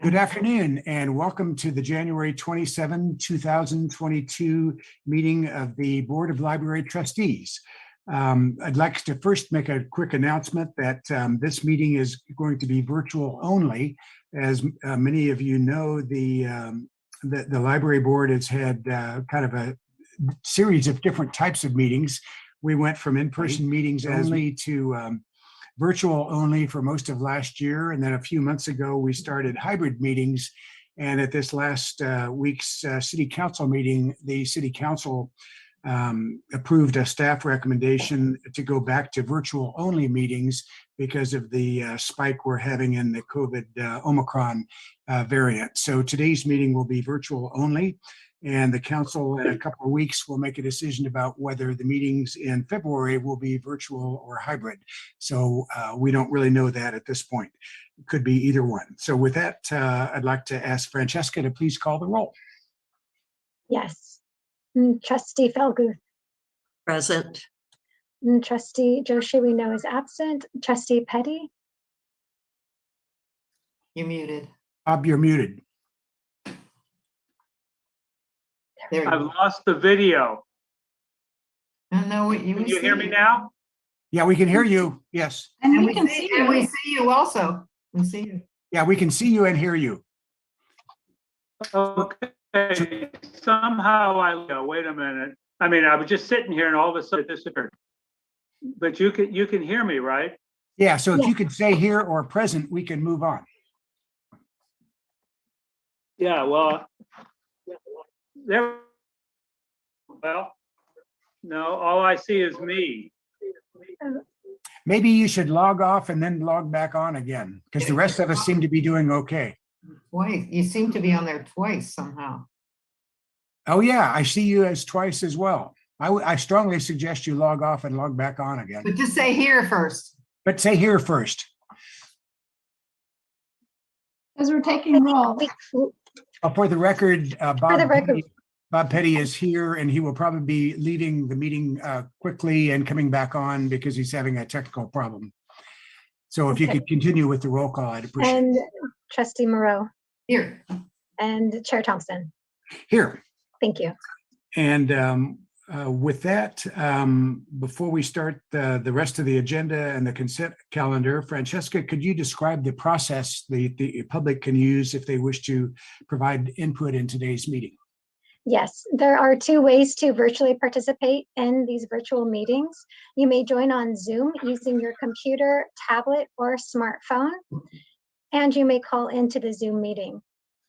Good afternoon and welcome to the January 27, 2022 meeting of the Board of Library Trustees. I'd like to first make a quick announcement that this meeting is going to be virtual only. As many of you know, the library board has had kind of a series of different types of meetings. We went from in-person meetings only to virtual only for most of last year. And then a few months ago, we started hybrid meetings. And at this last week's city council meeting, the city council approved a staff recommendation to go back to virtual only meetings because of the spike we're having in the COVID Omicron variant. So today's meeting will be virtual only. And the council in a couple of weeks will make a decision about whether the meetings in February will be virtual or hybrid. So we don't really know that at this point. It could be either one. So with that, I'd like to ask Francesca to please call the roll. Yes. Trustee Felguth. Present. Trustee Joshi we know is absent. Trustee Petty. You're muted. Bob, you're muted. There I've lost the video. I don't know what you Can you hear me now? Yeah, we can hear you. Yes. And we can see you. And we see you also. We see you. Yeah, we can see you and hear you. Okay. Somehow wait a minute. I mean, I was just sitting here and all of a sudden it disappeared. But you can hear me, right? Yeah, so if you could say here or present, we can move on. Yeah, well, no, all I see is me. Maybe you should log off and then log back on again, because the rest of us seem to be doing okay. Twice. You seem to be on there twice somehow. Oh yeah, I see you as twice as well. I strongly suggest you log off and log back on again. But just say here first. But say here first. As we're taking roll. For the record, record. Bob Petty is here and he will probably be leaving the meeting quickly and coming back on because he's having a technical problem. So if you could continue with the roll call, I'd appreciate it. And Trustee Moreau. Here. And Chair Thompson. Here. Thank you. And with that, before we start the rest of the agenda and the consent calendar, Francesca, could you describe the process the public can use if they wish to provide input in today's meeting? Yes, there are two ways to virtually participate in these virtual meetings. You may join on Zoom using your computer, tablet, or smartphone, and you may call into the Zoom meeting.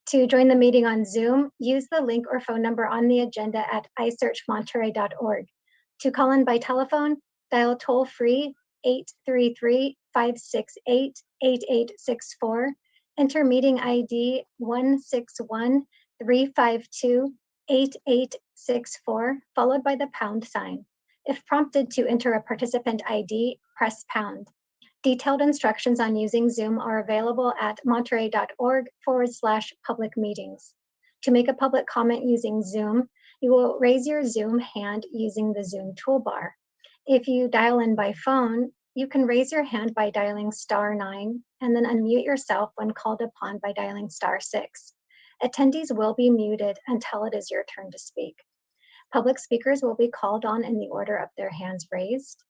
To join the meeting on Zoom, use the link or phone number on the agenda at isearchmonterey.org. To call in by telephone, dial toll-free 833-568-8864, enter meeting ID 161-352-8864, followed by the pound sign. If prompted to enter a participant ID, press pound. Detailed instructions on using Zoom are available at monterey.org/public meetings. To make a public comment using Zoom, you will raise your Zoom hand using the Zoom toolbar. If you dial in by phone, you can raise your hand by dialing *9 and then unmute yourself when called upon by dialing *6. Attendees will be muted until it is your turn to speak. Public speakers will be called on in the order of their hands raised.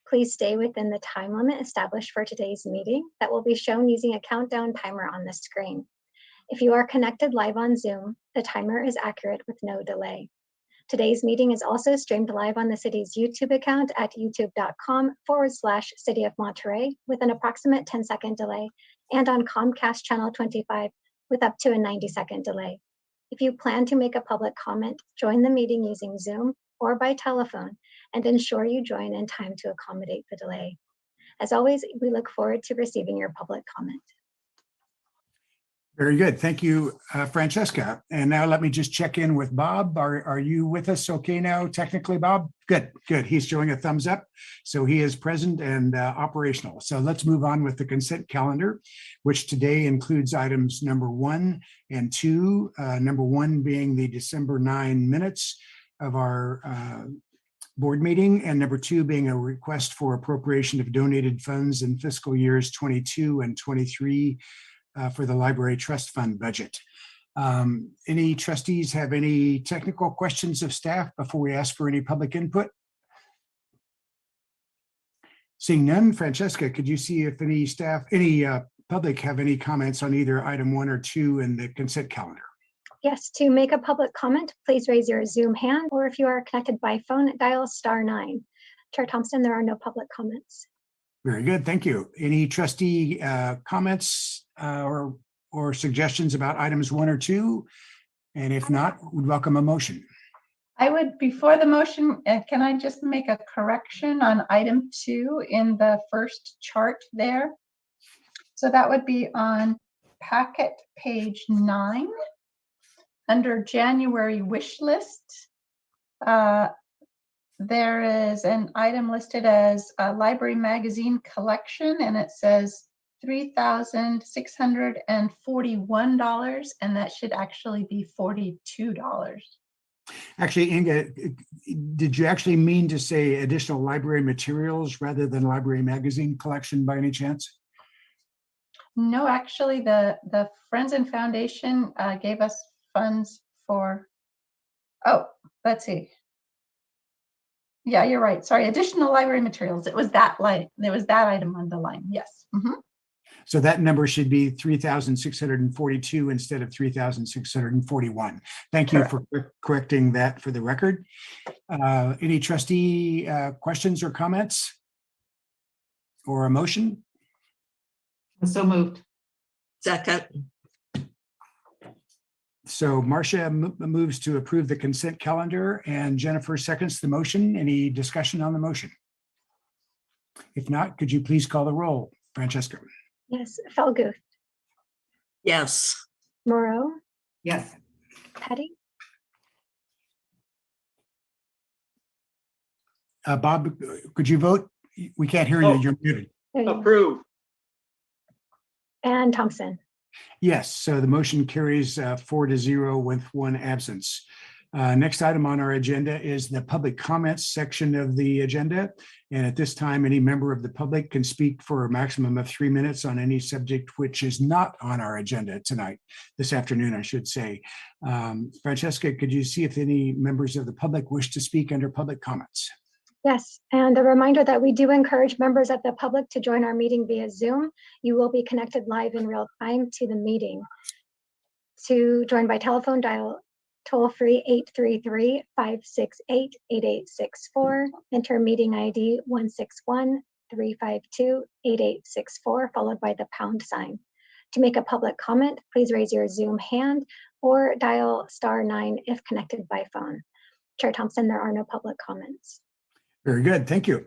Please stay within the time limit established for today's meeting that will be shown using a countdown timer on the screen. If you are connected live on Zoom, the timer is accurate with no delay. Today's meeting is also streamed live on the city's YouTube account at youtube.com/City of Monterey with an approximate 10-second delay, and on Comcast Channel 25 with up to a 90-second delay. If you plan to make a public comment, join the meeting using Zoom or by telephone, and ensure you join in time to accommodate the delay. As always, we look forward to receiving your public comment. Very good. Thank you, Francesca. And now let me just check in with Bob. Are you with us okay now, technically, Bob? Good, good. He's showing a thumbs up. So he is present and operational. So let's move on with the consent calendar, which today includes items number 1 and 2. Number 1 being the December 9 minutes of our board meeting, and number 2 being a request for appropriation of donated funds in fiscal years 22 and 23 for the library trust fund budget. Any trustees have any technical questions of staff before we ask for any public input? Seeing none, Francesca, could you see if any staff, any public have any comments on either item 1 or 2 in the consent calendar? Yes, to make a public comment, please raise your Zoom hand, or if you are connected by phone, dial *9. Chair Thompson, there are no public comments. Very good, thank you. Any trustee comments or suggestions about items 1 or 2? And if not, we'd welcome a motion. I would, before the motion, can I just make a correction on item 2 in the first chart there? So that would be on packet page 9. Under January wish list, there is an item listed as a library magazine collection, and it says $3,641, and that should actually be $42. Actually, Inga, did you actually mean to say additional library materials rather than library magazine collection by any chance? No, actually, the Friends and Foundation gave us funds for, oh, let's see. Yeah, you're right. Sorry, additional library materials. It was that line. There was that item on the line. Yes. So that number should be 3,642 instead of 3,641. Thank you for correcting that for the record. Any trustee questions or comments or a motion? So moved. Second. So Marcia moves to approve the consent calendar and Jennifer seconds the motion. Any discussion on the motion? If not, could you please call the roll, Francesca? Yes, Felguth, Yes. Moreau, Yes. Petty, Bob, could you vote? We can't hear you. You're muted. there you go, Approve. and Thompson. Yes, so the motion carries 4-0 with 1 absence. Next item on our agenda is the public comments section of the agenda. And at this time, any member of the public can speak for a maximum of 3 minutes on any subject which is not on our agenda tonight, this afternoon, I should say. Francesca, could you see if any members of the public wish to speak under public comments? Yes, and a reminder that we do encourage members of the public to join our meeting via Zoom. You will be connected live in real time to the meeting. To join by telephone, dial toll-free 833-568-8864, enter meeting ID 161-352-8864, followed by the #. To make a public comment, please raise your Zoom hand or dial *9 if connected by phone. Chair Thompson, there are no public comments. Very good, thank you.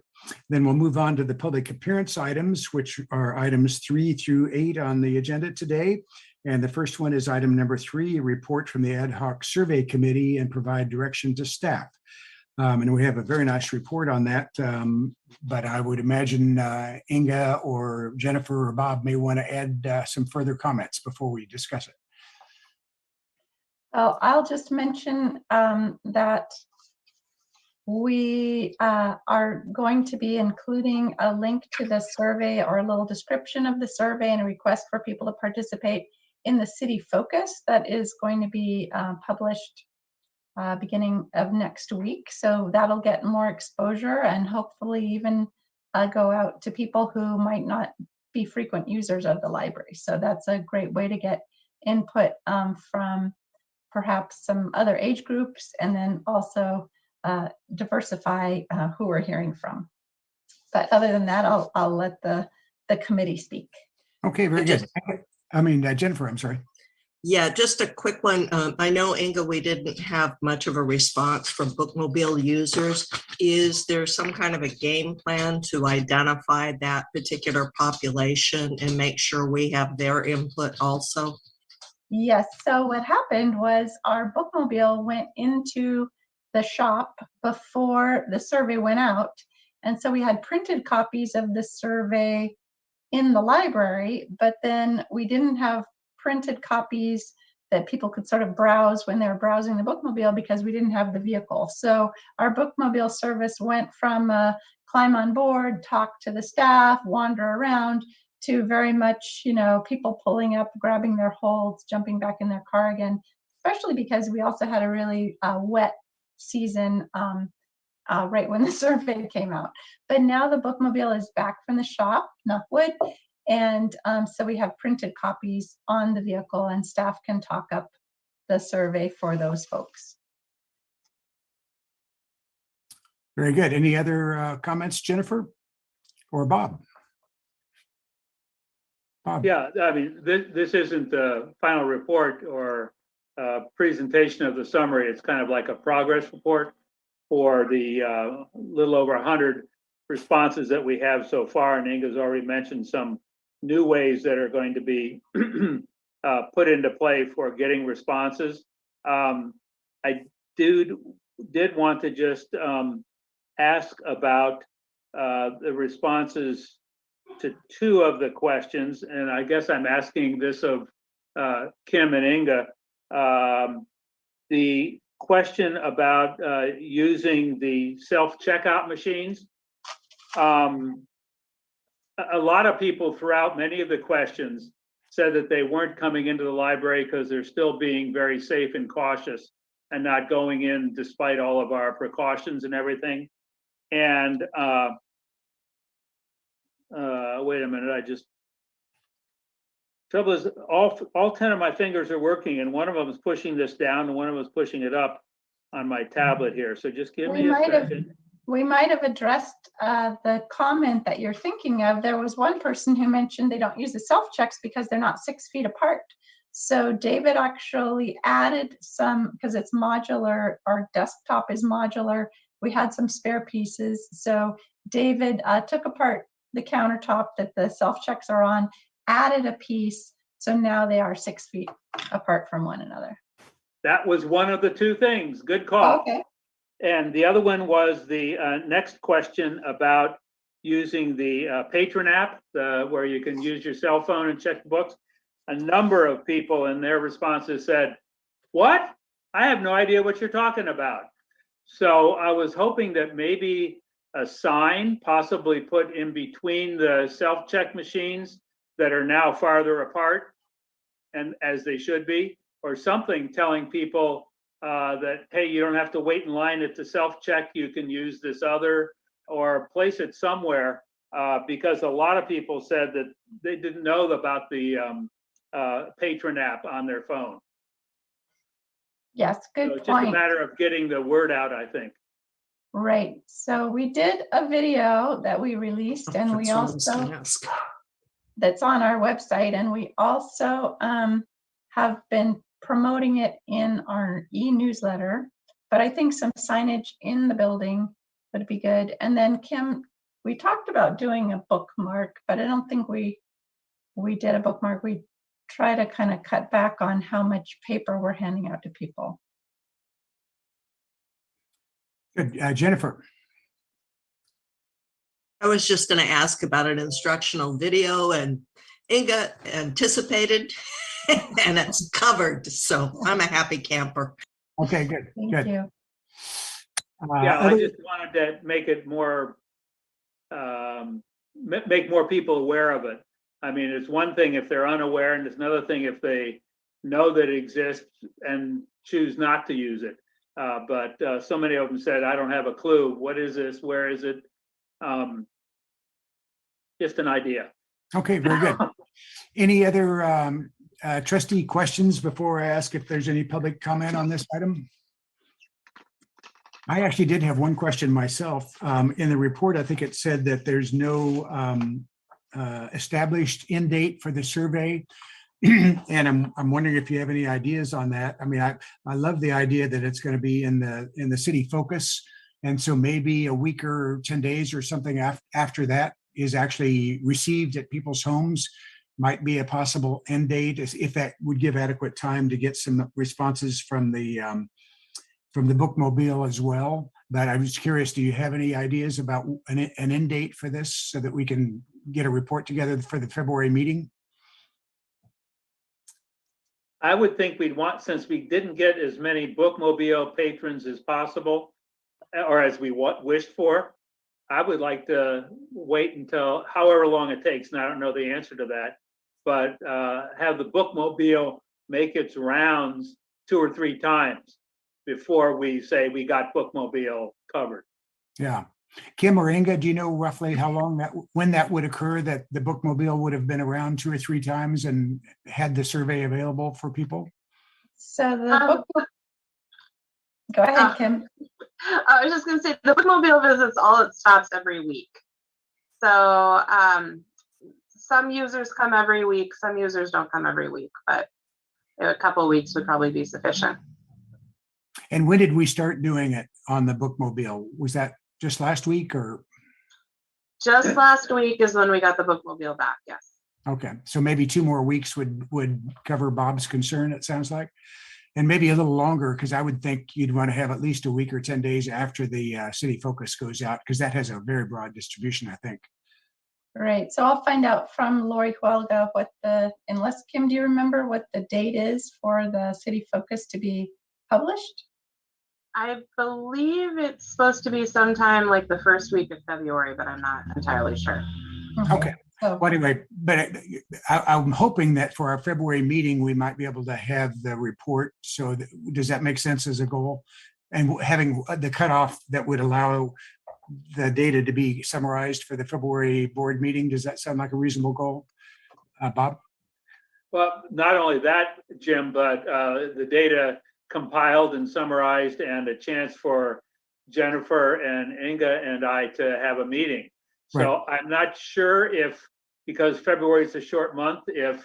Then we'll move on to the public appearance items, which are items 3 through 8 on the agenda today. And the first one is item number 3, a report from the Adhoc Survey Committee and provide direction to staff. And we have a very nice report on that, but I would imagine Inga or Jennifer or Bob may want to add some further comments before we discuss it. Oh, I'll just mention that we are going to be including a link to the survey or a little description of the survey and a request for people to participate in the city focus that is going to be published beginning of next week. So that'll get more exposure and hopefully even go out to people who might not be frequent users of the library. So that's a great way to get input from perhaps some other age groups, and then also diversify who we're hearing from. But other than that, I'll let the committee speak. Okay, very good. I mean, Jennifer, I'm sorry. Yeah, just a quick one. I know, Inga, we didn't have much of a response from Bookmobile users. Is there some kind of a game plan to identify that particular population and make sure we have their input also? Yes, so what happened was our Bookmobile went into the shop before the survey went out. And so we had printed copies of the survey in the library, but then we didn't have printed copies that people could sort of browse when they were browsing the Bookmobile because we didn't have the vehicle. So our Bookmobile service went from climb on board, talk to the staff, wander around, to very much, people pulling up, grabbing their holds, jumping back in their car again, especially because we also had a really wet season right when the survey came out. But now the bookmobile is back from the shop, knock wood. And so we have printed copies on the vehicle, and staff can talk up the survey for those folks. Very good. Any other comments, Jennifer or Bob? Bob? Yeah, I mean, this isn't the final report or presentation of the summary. It's kind of like a progress report for the little over 100 responses that we have so far. And Inga's already mentioned some new ways that are going to be put into play for getting responses. I did want to just ask about the responses to two of the questions, and I guess I'm asking this of Kim and Inga. The question about using the self-checkout machines. A lot of people throughout many of the questions said that they weren't coming into the library because they're still being very safe and cautious and not going in despite all of our precautions and everything. And wait a minute, trouble is all 10 of my fingers are working, and one of them is pushing this down and one of them is pushing it up on my tablet here. So just give me a second. We might have addressed the comment that you're thinking of. There was one person who mentioned they don't use the self-checks because they're not 6 feet apart. So David actually added some, because it's modular, our desktop is modular. We had some spare pieces. So David took apart the countertop that the self-checks are on, added a piece. So now they are 6 feet apart from one another. That was one of the two things. Good call. Okay. And the other one was the next question about using the patron app, where you can use your cell phone and check books. A number of people in their responses said, "What? I have no idea what you're talking about." So I was hoping that maybe a sign possibly put in between the self-check machines that are now farther apart, and as they should be, or something telling people that, hey, you don't have to wait in line at the self-check, you can use this other, or place it somewhere, because a lot of people said that they didn't know about the patron app on their phone. Yes, good So it's point. just a matter of getting the word out, I think. Right. So we did a video that we released, and we That's what I was gonna also, ask. that's on our website, and we also have been promoting it in our e-newsletter, but I think some signage in the building would be good. And then Kim, we talked about doing a bookmark, but I don't think we did a bookmark. We try to kind of cut back on how much paper we're handing out to people. Good. Jennifer? I was just going to ask about an instructional video, and Inga anticipated, and it's covered. So I'm a happy camper. Okay, good. Thank Good. you. Yeah, I just wanted to make it more, make more people aware of it. I mean, it's one thing if they're unaware, and it's another thing if they know that it exists and choose not to use it. But so many of them said, I don't have a clue. What is this? Where is it? Just an idea. Okay, very good. Any other trustee questions before I ask if there's any public comment on this item? I actually did have one question myself. In the report, I think it said that there's no established end date for the survey. And I'm wondering if you have any ideas on that. I mean, I love the idea that it's going to be in the city focus. And so maybe a week or 10 days or something after that is actually received at people's homes might be a possible end date, if that would give adequate time to get some responses from the bookmobile as well. But I was curious, do you have any ideas about an end date for this so that we can get a report together for the February meeting? I would think we'd want, since we didn't get as many bookmobile patrons as possible, or as we wished for, I would like to wait until however long it takes, and I don't know the answer to that, but have the bookmobile make its rounds 2 or 3 times before we say we got bookmobile covered. Yeah. Kim or Inga, do you know roughly how long when that would occur, that the bookmobile would have been around 2 or 3 times and had the survey available for people? So the book. Go ahead, Kim. I was just going to say the bookmobile visits all it stops every week. So some users come every week, some users don't come every week, but a couple of weeks would probably be sufficient. And when did we start doing it on the bookmobile? Was that just last week or? Just last week is when we got the bookmobile back, yes. Okay, so maybe 2 more weeks would cover Bob's concern, it sounds like. And maybe a little longer, because I would think you'd want to have at least a week or 10 days after the city focus goes out, because that has a very broad distribution, I think. Right, so I'll find out from Lori Huelga what unless Kim, do you remember what the date is for the city focus to be published? I believe it's supposed to be sometime like the first week of February, but I'm not entirely sure. Okay. So, Well, anyway, but I'm hoping that for our February meeting, we might be able to have the report. So does that make sense as a goal? And having the cutoff that would allow the data to be summarized for the February board meeting, does that sound like a reasonable goal? Bob? Well, not only that, Jim, but the data compiled and summarized, and a chance for Jennifer and Inga and I to have a meeting. So I'm not sure if, because February is a short month, if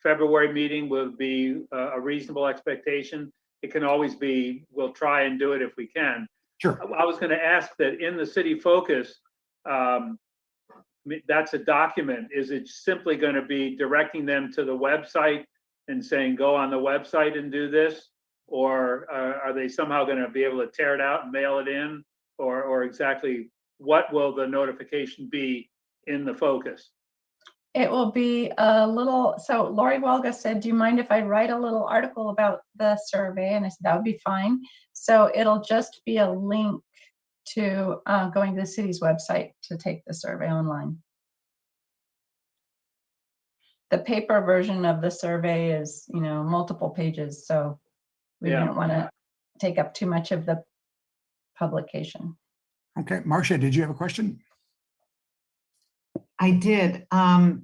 February meeting will be a reasonable expectation. It can always be, we'll try and do it if we can. Sure. I was going to ask that in the city focus, that's a document. Is it simply going to be directing them to the website and saying, go on the website and do this? Or are they somehow going to be able to tear it out and mail it in? Or exactly what will the notification be in the focus? it will be a little, so Lori Huelga said, do you mind if I write a little article about the survey? And I said, that would be fine. So it'll just be a link to going to the city's website to take the survey online. The paper version of the survey is, multiple pages, so we didn't want to take up too much of the publication. Okay, Marcia, did you have a question? I did. I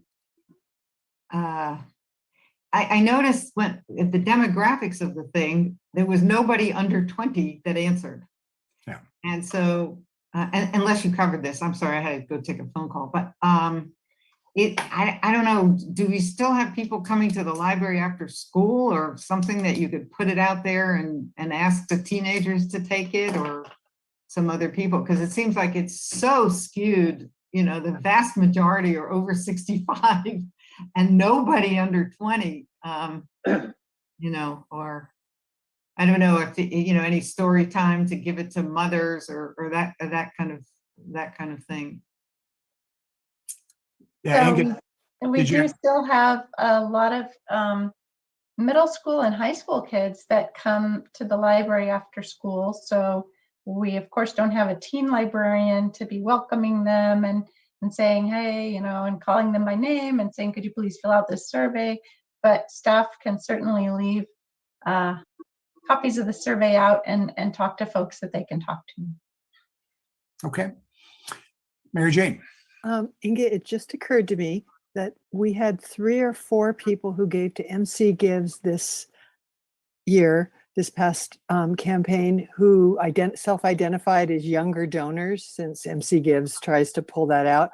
noticed when the demographics of the thing, there was nobody under 20 that answered. Yeah. And so, unless you covered this, I'm sorry, I had to go take a phone call, but I don't know, do we still have people coming to the library after school or something that you could put it out there and ask the teenagers to take it or some other people? Because it seems like it's so skewed, the vast majority are over 65 and nobody under 20, or I don't know if, any story time to give it to mothers or that kind of thing. Yeah, So we do still have a lot of middle school and high school kids that come to the library after school. So we, of course, don't have a teen librarian to be welcoming them and saying, hey, and calling them by name and saying, could you please fill out this survey? But staff can certainly leave copies of the survey out and talk to folks that they can talk to. Okay. Mary Jane. Inga, it just occurred to me that we had 3 or 4 people who gave to MC Gives this past campaign, who self-identified as younger donors, since MC Gives tries to pull that out.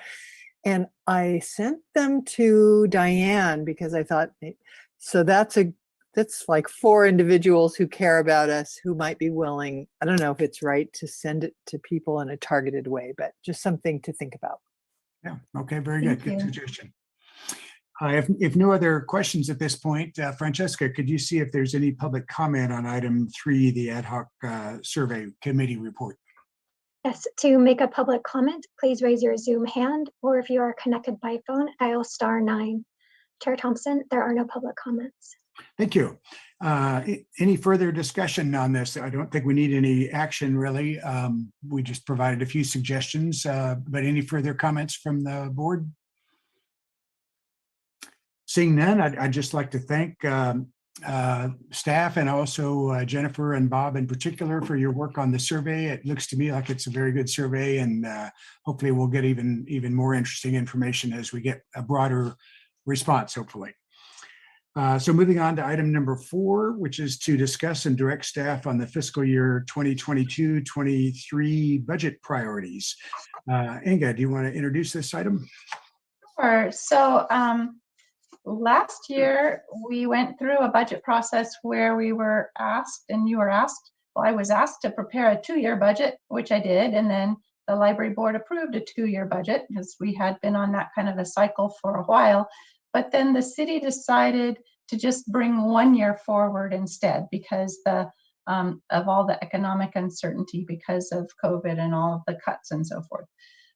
And I sent them to Diane because I thought, so that's like 4 individuals who care about us, who might be willing. I don't know if it's right to send it to people in a targeted way, but just something to think about. Yeah, okay, very good. Thank Good you. suggestion. If no other questions at this point, Francesca, could you see if there's any public comment on item 3, the ad hoc survey committee report? Yes, to make a public comment, please raise your Zoom hand, or if you are connected by phone, dial *9. Chair Thompson, there are no public comments. Thank you. Any further discussion on this? I don't think we need any action really. We just provided a few suggestions, but any further comments from the board? Seeing none, I'd just like to thank staff and also Jennifer and Bob in particular for your work on the survey. It looks to me like it's a very good survey, and hopefully we'll get even more interesting information as we get a broader response, hopefully. So moving on to item number 4, which is to discuss and direct staff on the fiscal year 2022-23 budget priorities. Inga, do you want to introduce this item? Sure. So last year, we went through a budget process where we were asked, and you were asked, well, I was asked to prepare a 2-year budget, which I did, and then the library board approved a 2-year budget because we had been on that kind of a cycle for a while. But then the city decided to just bring 1 year forward instead because of all the economic uncertainty because of COVID and all of the cuts and so forth.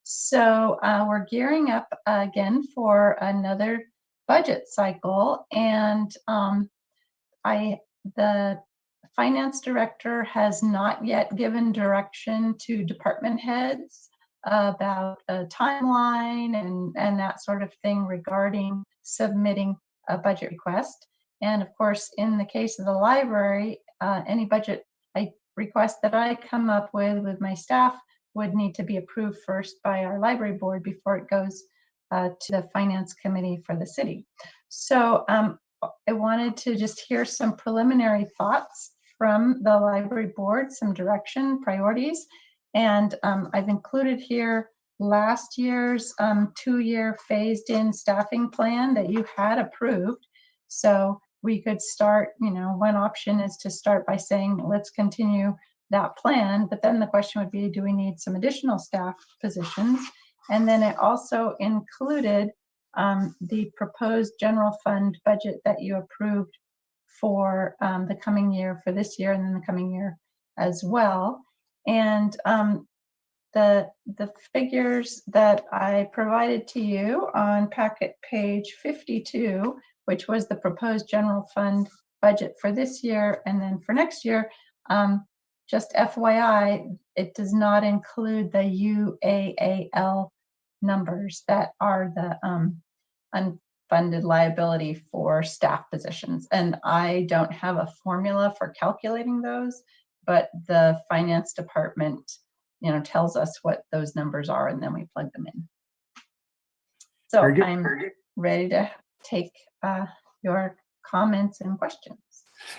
So we're gearing up again for another budget cycle, and the finance director has not yet given direction to department heads about a timeline and that sort of thing regarding submitting a budget request. And of course, in the case of the library, any budget request that I come up with my staff would need to be approved first by our library board before it goes to the finance committee for the city. So I wanted to just hear some preliminary thoughts from the library board, some direction, priorities, and I've included here last year's 2-year phased-in staffing plan that you had approved. So we could start, one option is to start by saying, let's continue that plan, but then the question would be, do we need some additional staff positions? And then it also included the proposed general fund budget that you approved for the coming year, for this year, and then the coming year as well. And the figures that I provided to you on packet page 52, which was the proposed general fund budget for this year and then for next year, just FYI, it does not include the UAAL numbers that are the unfunded liability for staff positions. And I don't have a formula for calculating those, but the finance department, tells us what those numbers are, and then we plug them in. So I'm ready to take your comments and questions.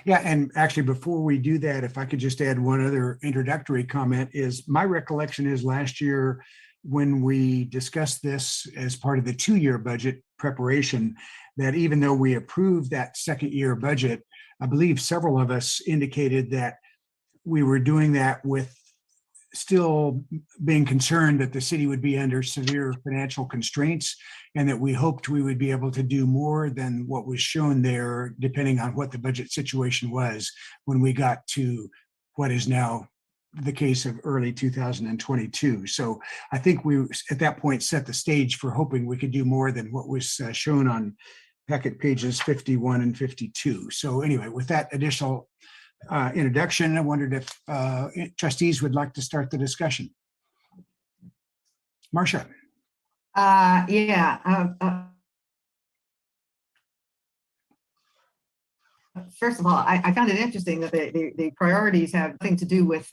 Yeah, and actually, before we do that, if I could just add one other introductory comment, is my recollection is last year when we discussed this as part of the 2-year budget preparation, that even though we approved that 2nd-year budget, I believe several of us indicated that we were doing that with still being concerned that the city would be under severe financial constraints, and that we hoped we would be able to do more than what was shown there, depending on what the budget situation was when we got to what is now the case of early 2022. So I think we, at that point, set the stage for hoping we could do more than what was shown on packet pages 51 and 52. So anyway, with that additional introduction, I wondered if trustees would like to start the discussion. Marcia. First of all, I found it interesting that the priorities have nothing to do with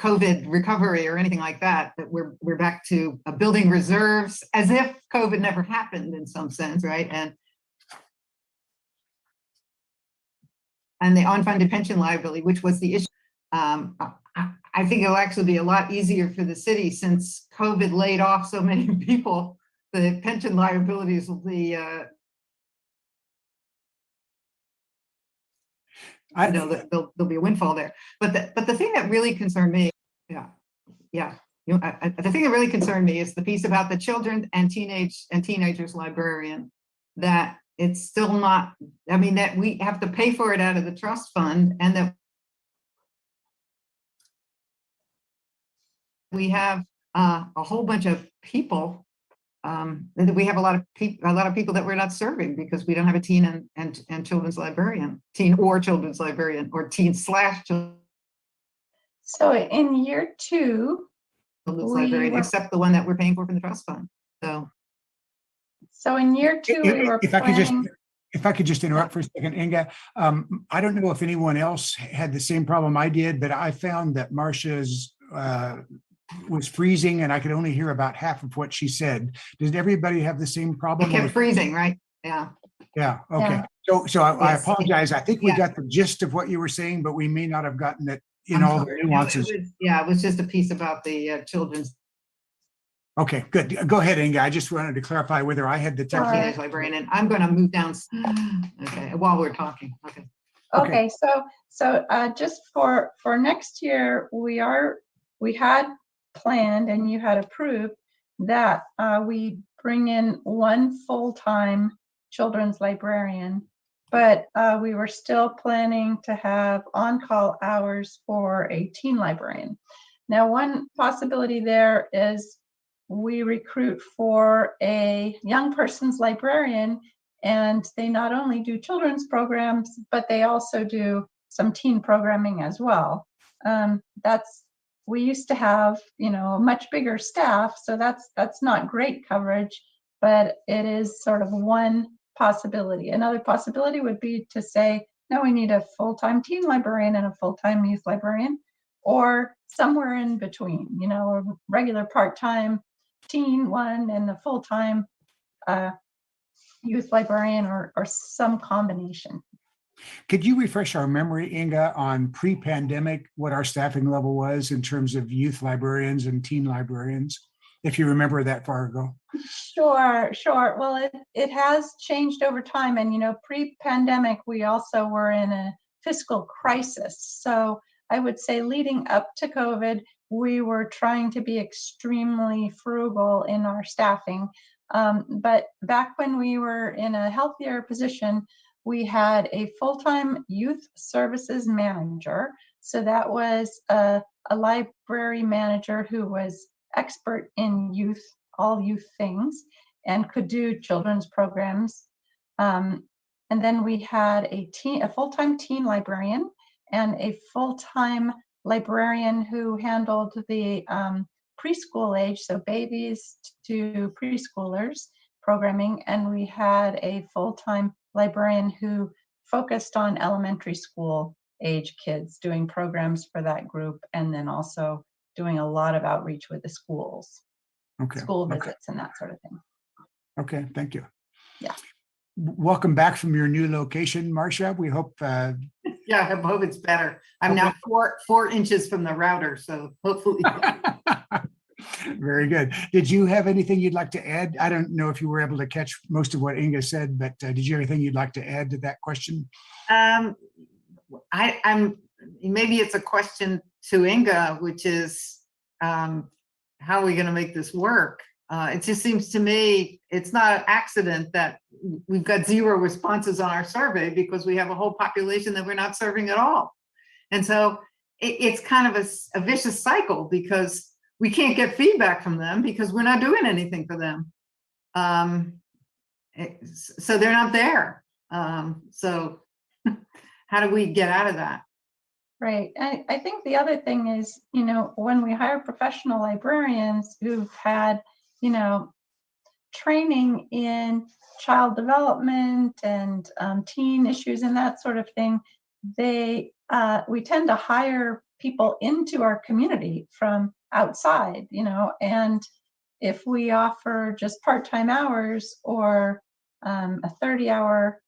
COVID recovery or anything like that, that we're back to building reserves as if COVID never happened in some sense, right? And the unfunded pension liability, which was the issue. I think it'll actually be a lot easier for the city since COVID laid off so many people. The pension liabilities will be, there'll be a windfall there. But the thing that really concerned me, the thing that really concerned me is the piece about the children and teenagers librarian, that it's still not, that we have to pay for it out of the trust fund, and that we have a whole bunch of people we have a lot of people that we're not serving because we don't have a teen and children's librarian, teen or children's librarian, or teen/children's So in year 2, librarian, were- except the one that we're paying for from the trust fund. So in year 2, we were If I could just, planning. if I could just interrupt for a second, Inga, I don't know if anyone else had the same problem I did, but I found that Marcia's was freezing and I could only hear about half of what she said. Did everybody have the same It problem? kept freezing, right? Yeah. Yeah, okay. Yeah. So I Yes. apologize. I think we Yeah. got the gist of what you were saying, but we may not have gotten it in I'm all the sorry. nuances. It was just a piece about the children's Okay, good. Go ahead, Inga. I just wanted to clarify whether I had the technical. Sure. teenage librarian, and I'm going to move down. Okay, while we're talking. Okay. Okay. Okay, so just for next year, we had planned and you had approved that we bring in 1 full-time children's librarian, but we were still planning to have on-call hours for a teen librarian. Now, one possibility there is we recruit for a young person's librarian, and they not only do children's programs, but they also do some teen programming as well. We used to have, a much bigger staff, so that's not great coverage, but it is sort of one possibility. Another possibility would be to say, no, we need a full-time teen librarian and a full-time youth librarian, or somewhere in between, a regular part-time teen one and a full-time youth librarian, or some combination. Could you refresh our memory, Inga, on pre-pandemic, what our staffing level was in terms of youth librarians and teen librarians, if you remember that far ago? Sure. Well, it has changed over time. And, pre-pandemic, we also were in a fiscal crisis. So I would say leading up to COVID, we were trying to be extremely frugal in our staffing. But back when we were in a healthier position, we had a full-time youth services manager. So that was a library manager who was expert in all youth things, and could do children's programs. And then we had a full-time teen librarian and a full-time librarian who handled the preschool age, so babies to preschoolers programming. And we had a full-time librarian who focused on elementary school age kids, doing programs for that group, and then also doing a lot of outreach with the schools, school visits and that sort of thing. Okay, thank you. Yeah. Welcome back from your new location, Marcia. We hope. Yeah, I hope it's better. I'm now 4 inches from the router, so hopefully. Very good. Did you have anything you'd like to add? I don't know if you were able to catch most of what Inga said, but did you have anything you'd like to add to that question? I'm maybe it's a question to Inga, which is how are we going to make this work? It just seems to me it's not an accident that we've got 0 responses on our survey, because we have a whole population that we're not serving at all. And so it's kind of a vicious cycle, because we can't get feedback from them because we're not doing anything for them. So they're not there. So how do we get out of that? Right. I think the other thing is, when we hire professional librarians who've had, training in child development and teen issues and that sort of thing, we tend to hire people into our community from outside, and if we offer just part-time hours or a 30-hour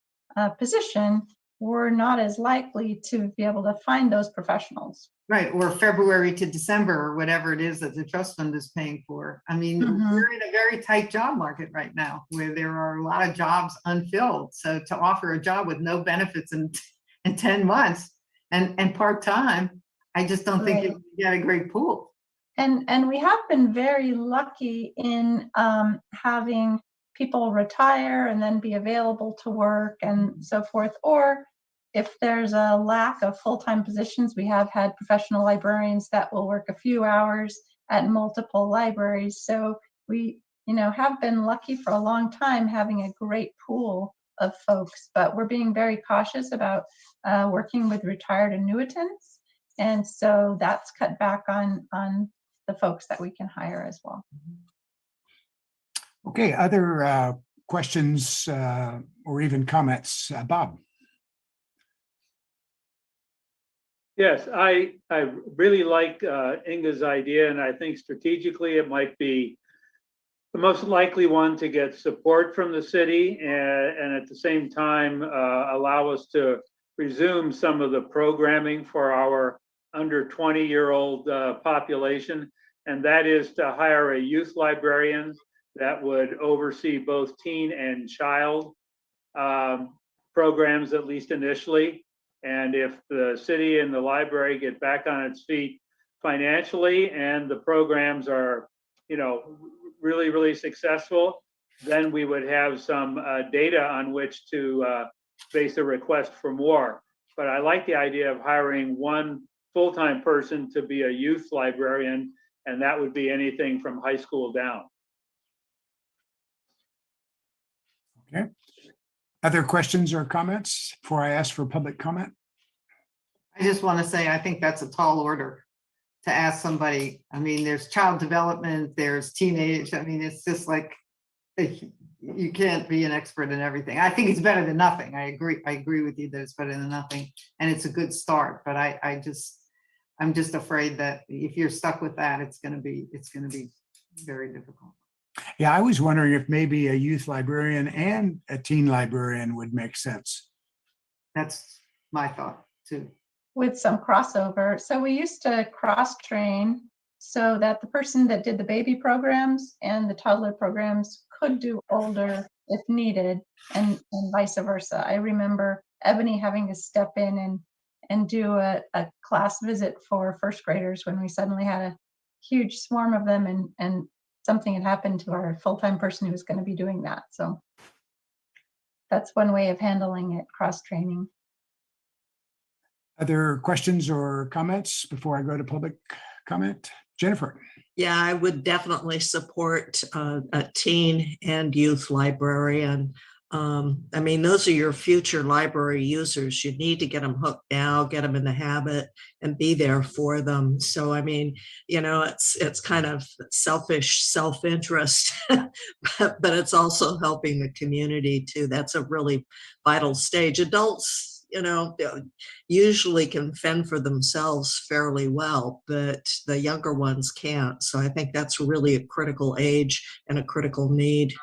position, we're not as likely to be able to find those professionals. Right, or February to December, or whatever it is that the trust fund is paying for. I mean, we're in a very tight job market right now, where there are a lot of jobs unfilled. So to offer a job with no benefits in 10 months and part-time, I just don't think you get a great pool. And we have been very lucky in having people retire and then be available to work and so forth. Or if there's a lack of full-time positions, we have had professional librarians that will work a few hours at multiple libraries. So we have been lucky for a long time having a great pool of folks, but we're being very cautious about working with retired annuitants. And so that's cut back on the folks that we can hire as well. Okay, other questions or even comments? Bob? Yes, I really like Inga's idea, and I think strategically it might be the most likely one to get support from the city and at the same time allow us to resume some of the programming for our under 20-year-old population, and that is to hire a youth librarian that would oversee both teen and child programs, at least initially. And if the city and the library get back on its feet financially and the programs are, really, really successful, then we would have some data on which to base a request for more. But I like the idea of hiring one full-time person to be a youth librarian, and that would be anything from high school down. Okay. Other questions or comments before I ask for public comment? I just want to say, I think that's a tall order to ask somebody. I mean, there's child development, there's teenage. I mean, it's just like, you can't be an expert in everything. I think it's better than nothing. I agree with you that it's better than nothing, and it's a good start. But I'm just afraid that if you're stuck with that, it's going to be very difficult. Yeah, I was wondering if maybe a youth librarian and a teen librarian would make sense. That's my thought too. With some crossover. So we used to cross-train so that the person that did the baby programs and the toddler programs could do older if needed, and vice versa. I remember Ebony having to step in and do a class visit for first graders when we suddenly had a huge swarm of them, and something had happened to our full-time person who was going to be doing that. So that's one way of handling it, cross-training. Other questions or comments before I go to public comment? Jennifer? Yeah, I would definitely support a teen and youth librarian. I mean, those are your future library users. You need to get them hooked now, get them in the habit, and be there for them. So, I mean, it's kind of selfish self-interest, but it's also helping the community too. That's a really vital stage. Adults, usually can fend for themselves fairly well, but the younger ones can't. So I think that's really a critical age and a critical need.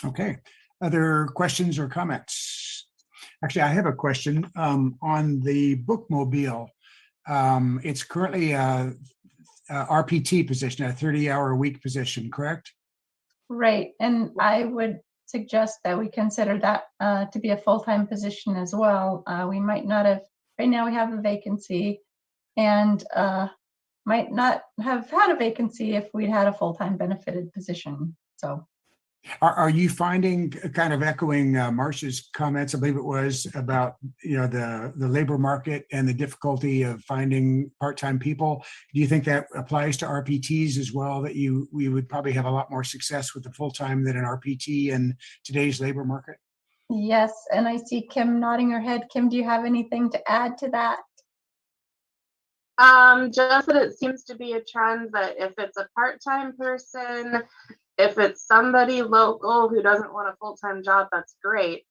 Okay. Other questions or comments? Actually, I have a question on the Bookmobile. It's currently a RPT position, a 30-hour-a-week position, correct? Right. And I would suggest that we consider that to be a full-time position as well. We might not have, right now we have a vacancy, and might not have had a vacancy if we'd had a full-time benefited position. So Are you finding, kind of echoing Marcia's comments, I believe it was, about the labor market and the difficulty of finding part-time people? Do you think that applies to RPTs as well, that we would probably have a lot more success with the full-time than an RPT in today's labor market? yes, and I see Kim nodding her head. Kim, do you have anything to add to that? Just that it seems to be a trend that if it's a part-time person, if it's somebody local who doesn't want a full-time job, that's great.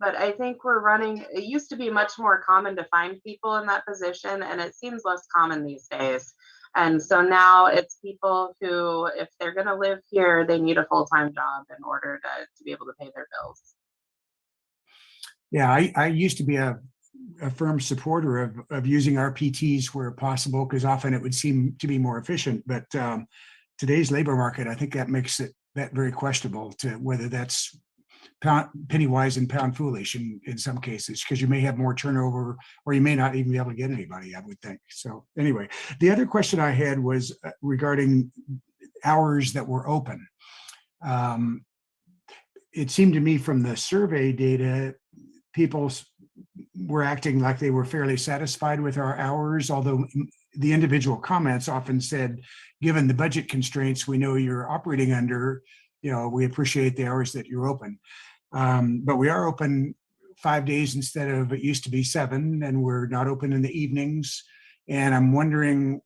But I think it used to be much more common to find people in that position, and it seems less common these days. And so now it's people who, if they're going to live here, they need a full-time job in order to be able to pay their bills. Yeah, I used to be a firm supporter of using RPTs where possible, because often it would seem to be more efficient. But today's labor market, I think that makes that very questionable, to whether that's penny wise and pound foolish in some cases, because you may have more turnover, or you may not even be able to get anybody, I would think. So anyway, the other question I had was regarding hours that were open. It seemed to me from the survey data, people were acting like they were fairly satisfied with our hours, although the individual comments often said, given the budget constraints we know you're operating under, we appreciate the hours that you're open. But we are open 5 days instead of it used to be 7, and we're not open in the evenings. And I'm wondering,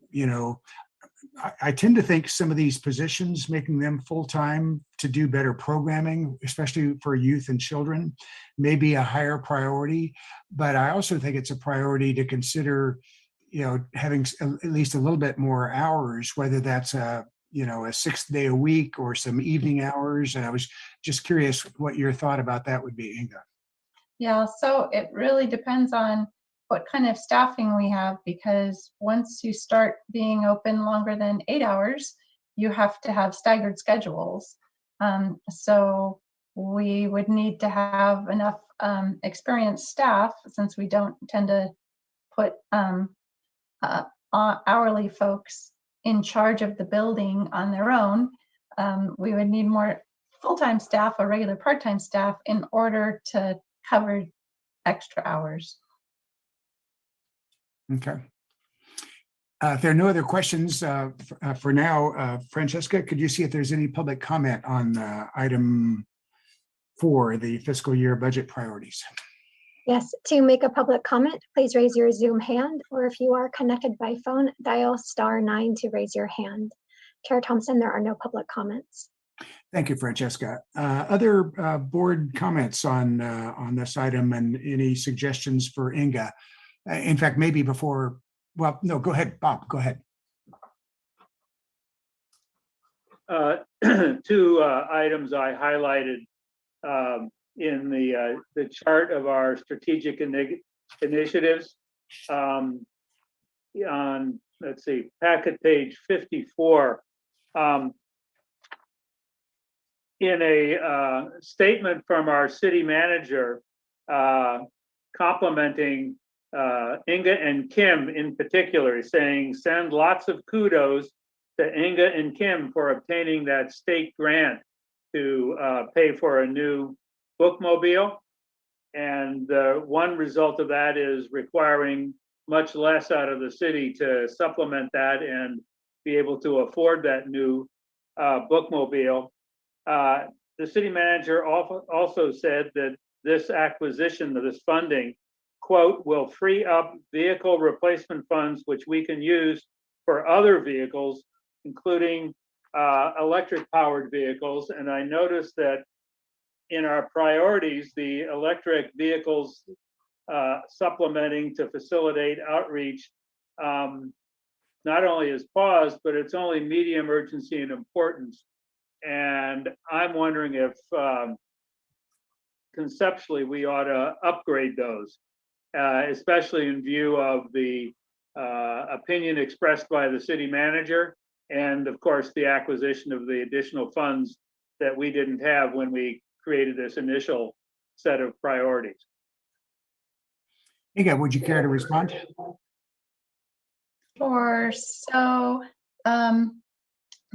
I tend to think some of these positions, making them full-time to do better programming, especially for youth and children, may be a higher priority. But I also think it's a priority to consider, having at least a little bit more hours, whether that's a 6th day a week or some evening hours. And I was just curious what your thought about that would be, Inga. Yeah, so it really depends on what kind of staffing we have, because once you start being open longer than 8 hours, you have to have staggered schedules. So we would need to have enough experienced staff, since we don't tend to put hourly folks in charge of the building on their own. We would need more full-time staff or regular part-time staff in order to cover extra hours. Okay. If there are no other questions for now, Francesca, could you see if there's any public comment on item 4, the fiscal year budget priorities? Yes, to make a public comment, please raise your Zoom hand, or if you are connected by phone, dial *9 to raise your hand. Chair Thompson, there are no public comments. Thank you, Francesca. Other board comments on this item, and any suggestions for Inga? In fact, maybe before, well, no, go ahead, Bob, go ahead. 2 items I highlighted in the chart of our strategic initiatives. On, let's see, packet page 54. In a statement from our city manager complimenting Inga and Kim in particular, saying, send lots of kudos to Inga and Kim for obtaining that state grant to pay for a new bookmobile. And one result of that is requiring much less out of the city to supplement that and be able to afford that new bookmobile. The city manager also said that this acquisition of this funding, quote, will free up vehicle replacement funds, which we can use for other vehicles, including electric powered vehicles. And I noticed that in our priorities, the electric vehicles supplementing to facilitate outreach not only is paused, but it's only medium urgency and importance. And I'm wondering if conceptually we ought to upgrade those, especially in view of the opinion expressed by the city manager, and of course the acquisition of the additional funds that we didn't have when we created this initial set of priorities. Inga, would you care to respond? Sure. So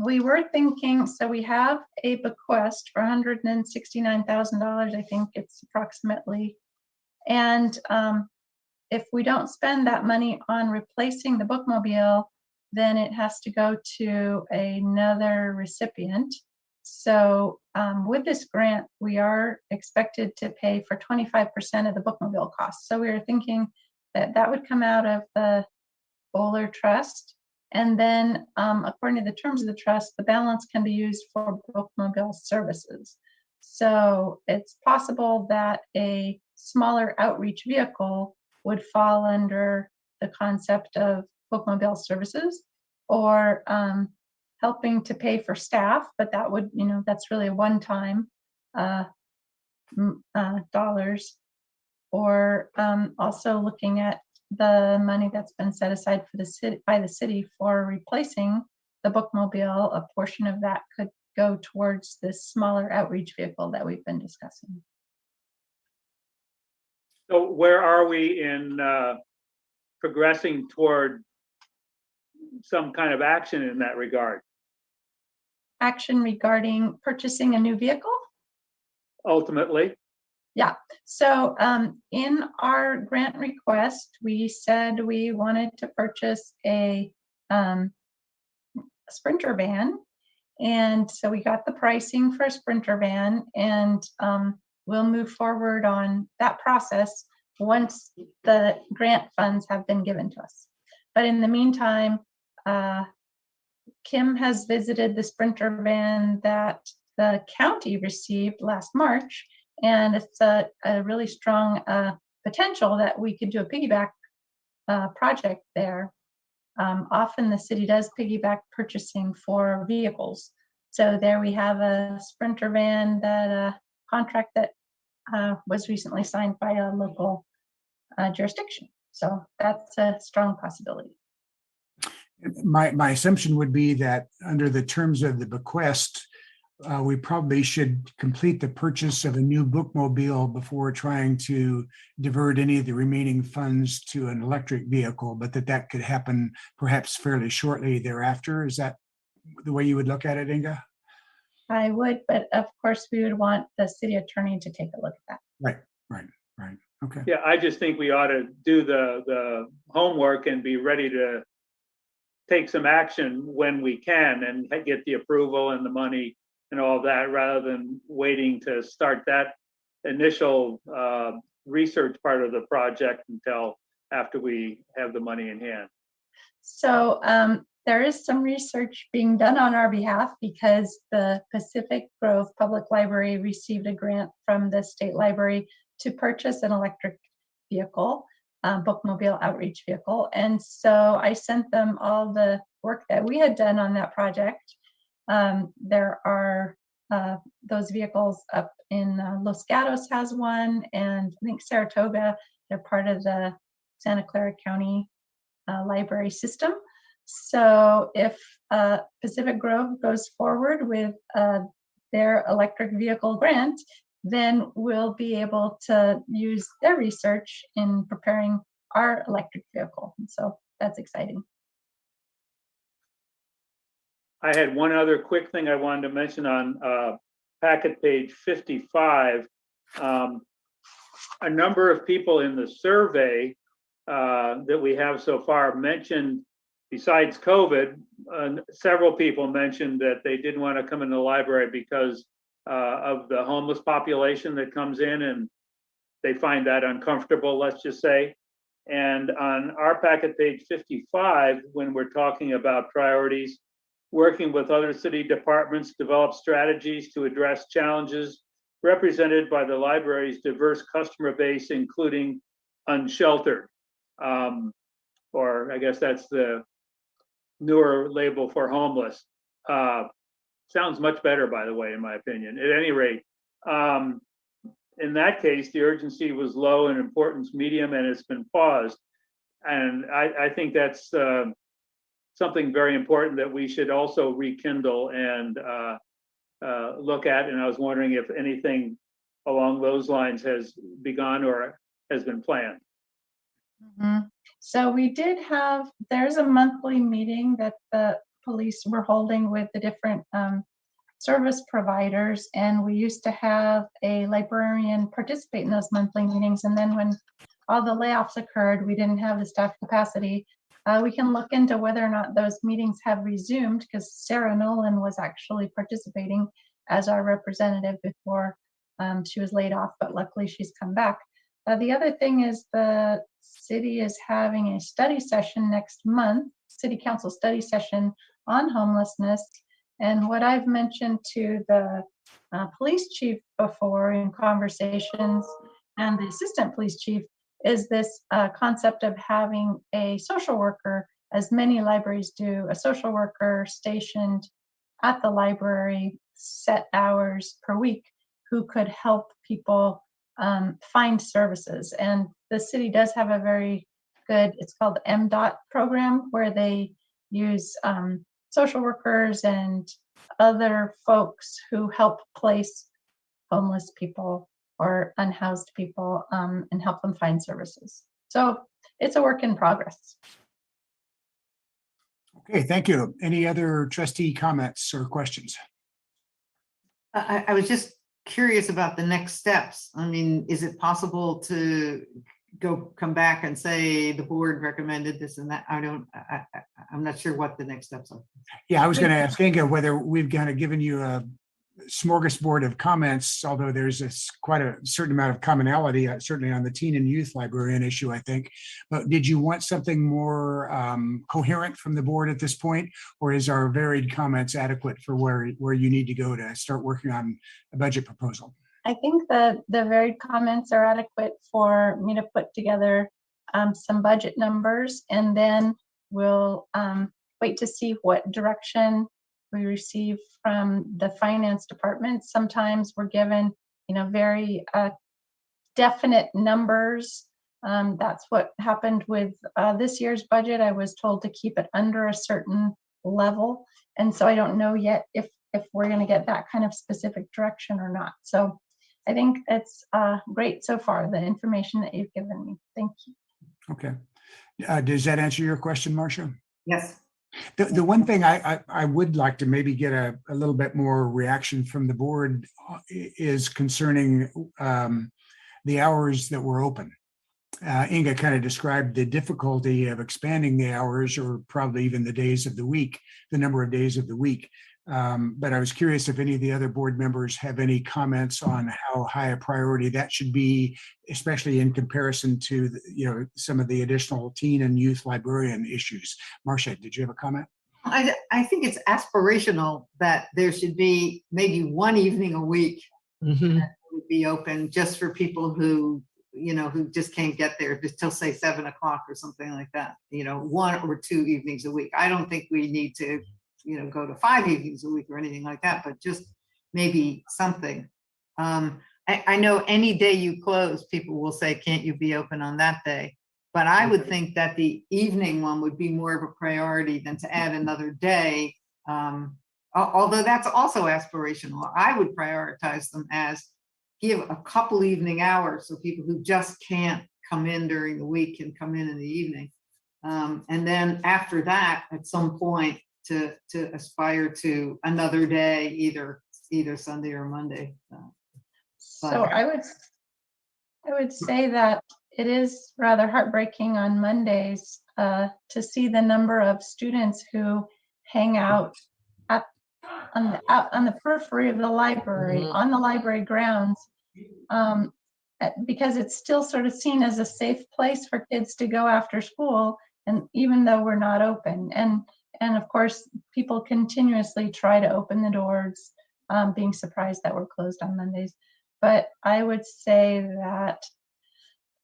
we were thinking, so we have a bequest for $169,000, I think it's approximately. And if we don't spend that money on replacing the bookmobile, then it has to go to another recipient. So with this grant, we are expected to pay for 25% of the bookmobile costs. So we were thinking that that would come out of the Bowler Trust. And then according to the terms of the trust, the balance can be used for bookmobile services. So it's possible that a smaller outreach vehicle would fall under the concept of bookmobile services, or helping to pay for staff, but that would, that's really a one-time dollars, or also looking at the money that's been set aside for the city by the city for replacing the bookmobile. A portion of that could go towards this smaller outreach vehicle that we've been discussing. So where are we in progressing toward some kind of action in that regard? Action regarding purchasing a new vehicle? Ultimately, So in our grant request, we said we wanted to purchase a Sprinter van. And so we got the pricing for a Sprinter van, and we'll move forward on that process once the grant funds have been given to us. But in the meantime, Kim has visited the Sprinter van that the county received last March, and it's a really strong potential that we could do a piggyback project there. Often the city does piggyback purchasing for vehicles. So there we have a Sprinter van, that contract that was recently signed by a local jurisdiction. So that's a strong possibility. My assumption would be that under the terms of the bequest, we probably should complete the purchase of a new bookmobile before trying to divert any of the remaining funds to an electric vehicle, but that could happen perhaps fairly shortly thereafter. Is that the way you would look at it, Inga? I would, but of course we would want the city attorney to take a look at that. Right. Okay. Yeah, I just think we ought to do the homework and be ready to take some action when we can and get the approval and the money and all that, rather than waiting to start that initial research part of the project until after we have the money in hand. So there is some research being done on our behalf because the Pacific Grove Public Library received a grant from the state library to purchase an electric vehicle, bookmobile outreach vehicle. And so I sent them all the work that we had done on that project. There are those vehicles up in Los Gatos has one, and I think Saratoga, they're part of the Santa Clara County library system. So if Pacific Grove goes forward with their electric vehicle grant, then we'll be able to use their research in preparing our electric vehicle. And so that's exciting. I had one other quick thing I wanted to mention on packet page 55. A number of people in the survey that we have so far mentioned, besides COVID, several people mentioned that they didn't want to come into the library because of the homeless population that comes in, and they find that uncomfortable, let's just say. And on our packet page 55, when we're talking about priorities, working with other city departments, develop strategies to address challenges represented by the library's diverse customer base, including unsheltered. Or I guess that's the newer label for homeless. Sounds much better, by the way, in my opinion. At any rate, in that case, the urgency was low and importance medium, and it's been paused. And I think that's something very important that we should also rekindle and look at. And I was wondering if anything along those lines has begun or has been planned. Mm-hmm. So we did have, there's a monthly meeting that the police were holding with the different service providers, and we used to have a librarian participate in those monthly meetings. And then when all the layoffs occurred, we didn't have the staff capacity. We can look into whether or not those meetings have resumed, because Sarah Nolan was actually participating as our representative before she was laid off, but luckily she's come back. The other thing is the city is having a study session next month, city council study session on homelessness. And what I've mentioned to the police chief before in conversations and the assistant police chief is this concept of having a social worker, as many libraries do, a social worker stationed at the library set hours per week who could help people find services. And the city does have a very good, it's called MDOT program, where they use social workers and other folks who help place homeless people or unhoused people and help them find services. So it's a work in progress. Okay, thank you. Any other trustee comments or questions? I was just curious about the next steps. I mean, is it possible to come back and say the board recommended this and that? I'm not sure what the next steps are. Yeah, I was going to ask Inga whether we've kind of given you a smorgasbord of comments, although there's quite a certain amount of commonality, certainly on the teen and youth librarian issue, I think. But did you want something more coherent from the board at this point, or is our varied comments adequate for where you need to go to start working on a budget proposal? I think that the varied comments are adequate for me to put together some budget numbers, and then we'll wait to see what direction we receive from the finance department. Sometimes we're given, very definite numbers. That's what happened with this year's budget. I was told to keep it under a certain level, and so I don't know yet if we're going to get that kind of specific direction or not. So I think it's great so far, the information that you've given me. Thank you. Okay. Does that answer your question, Marcia? Yes. The one thing I would like to maybe get a little bit more reaction from the board is concerning the hours that were open. Inga kind of described the difficulty of expanding the hours, or probably even the days of the week, the number of days of the week. But I was curious if any of the other board members have any comments on how high a priority that should be, especially in comparison to some of the additional teen and youth librarian issues. Marcia, did you have a comment? I think it's aspirational that there should be maybe one evening a week that would be open just for people who just can't get there just till say 7 o'clock or something like that. 1 or 2 evenings a week. I don't think we need to go to 5 evenings a week or anything like that, but just maybe something. I know any day you close, people will say, can't you be open on that day? But I would think that the evening one would be more of a priority than to add another day. Although that's also aspirational. I would prioritize them as give a couple evening hours so people who just can't come in during the week can come in the evening. And then after that, at some point, to aspire to another day, either Sunday or Monday. So I would say that it is rather heartbreaking on Mondays to see the number of students who hang out on the periphery of the library, on the library grounds, because it's still sort of seen as a safe place for kids to go after school, and even though we're not open. And of course, people continuously try to open the doors, being surprised that we're closed on Mondays. But I would say that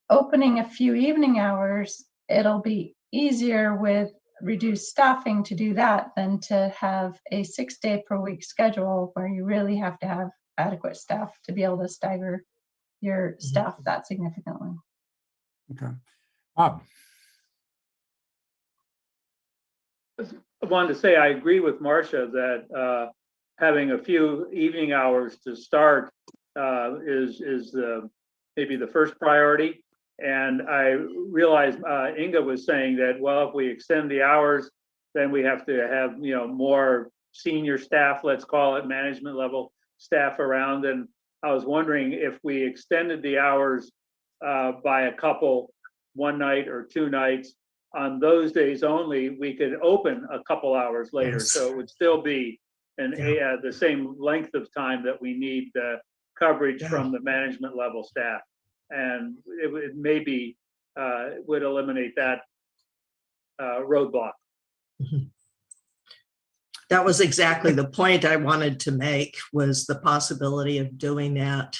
opening a few evening hours, it'll be easier with reduced staffing to do that than to have a 6-day per week schedule where you really have to have adequate staff to be able to stagger your staff that significantly. Okay. Bob. I wanted to say I agree with Marcia that having a few evening hours to start is maybe the first priority. And I realized Inga was saying that, well, if we extend the hours, then we have to have more senior staff, let's call it management level staff around. And I was wondering if we extended the hours by a couple, 1 night or 2 nights, on those days only, we could open a couple hours later. Yes. So it would still be the same length of time that we need the coverage from the management level staff. And it maybe would eliminate that roadblock. That was exactly the point I wanted to make, was the possibility of doing that,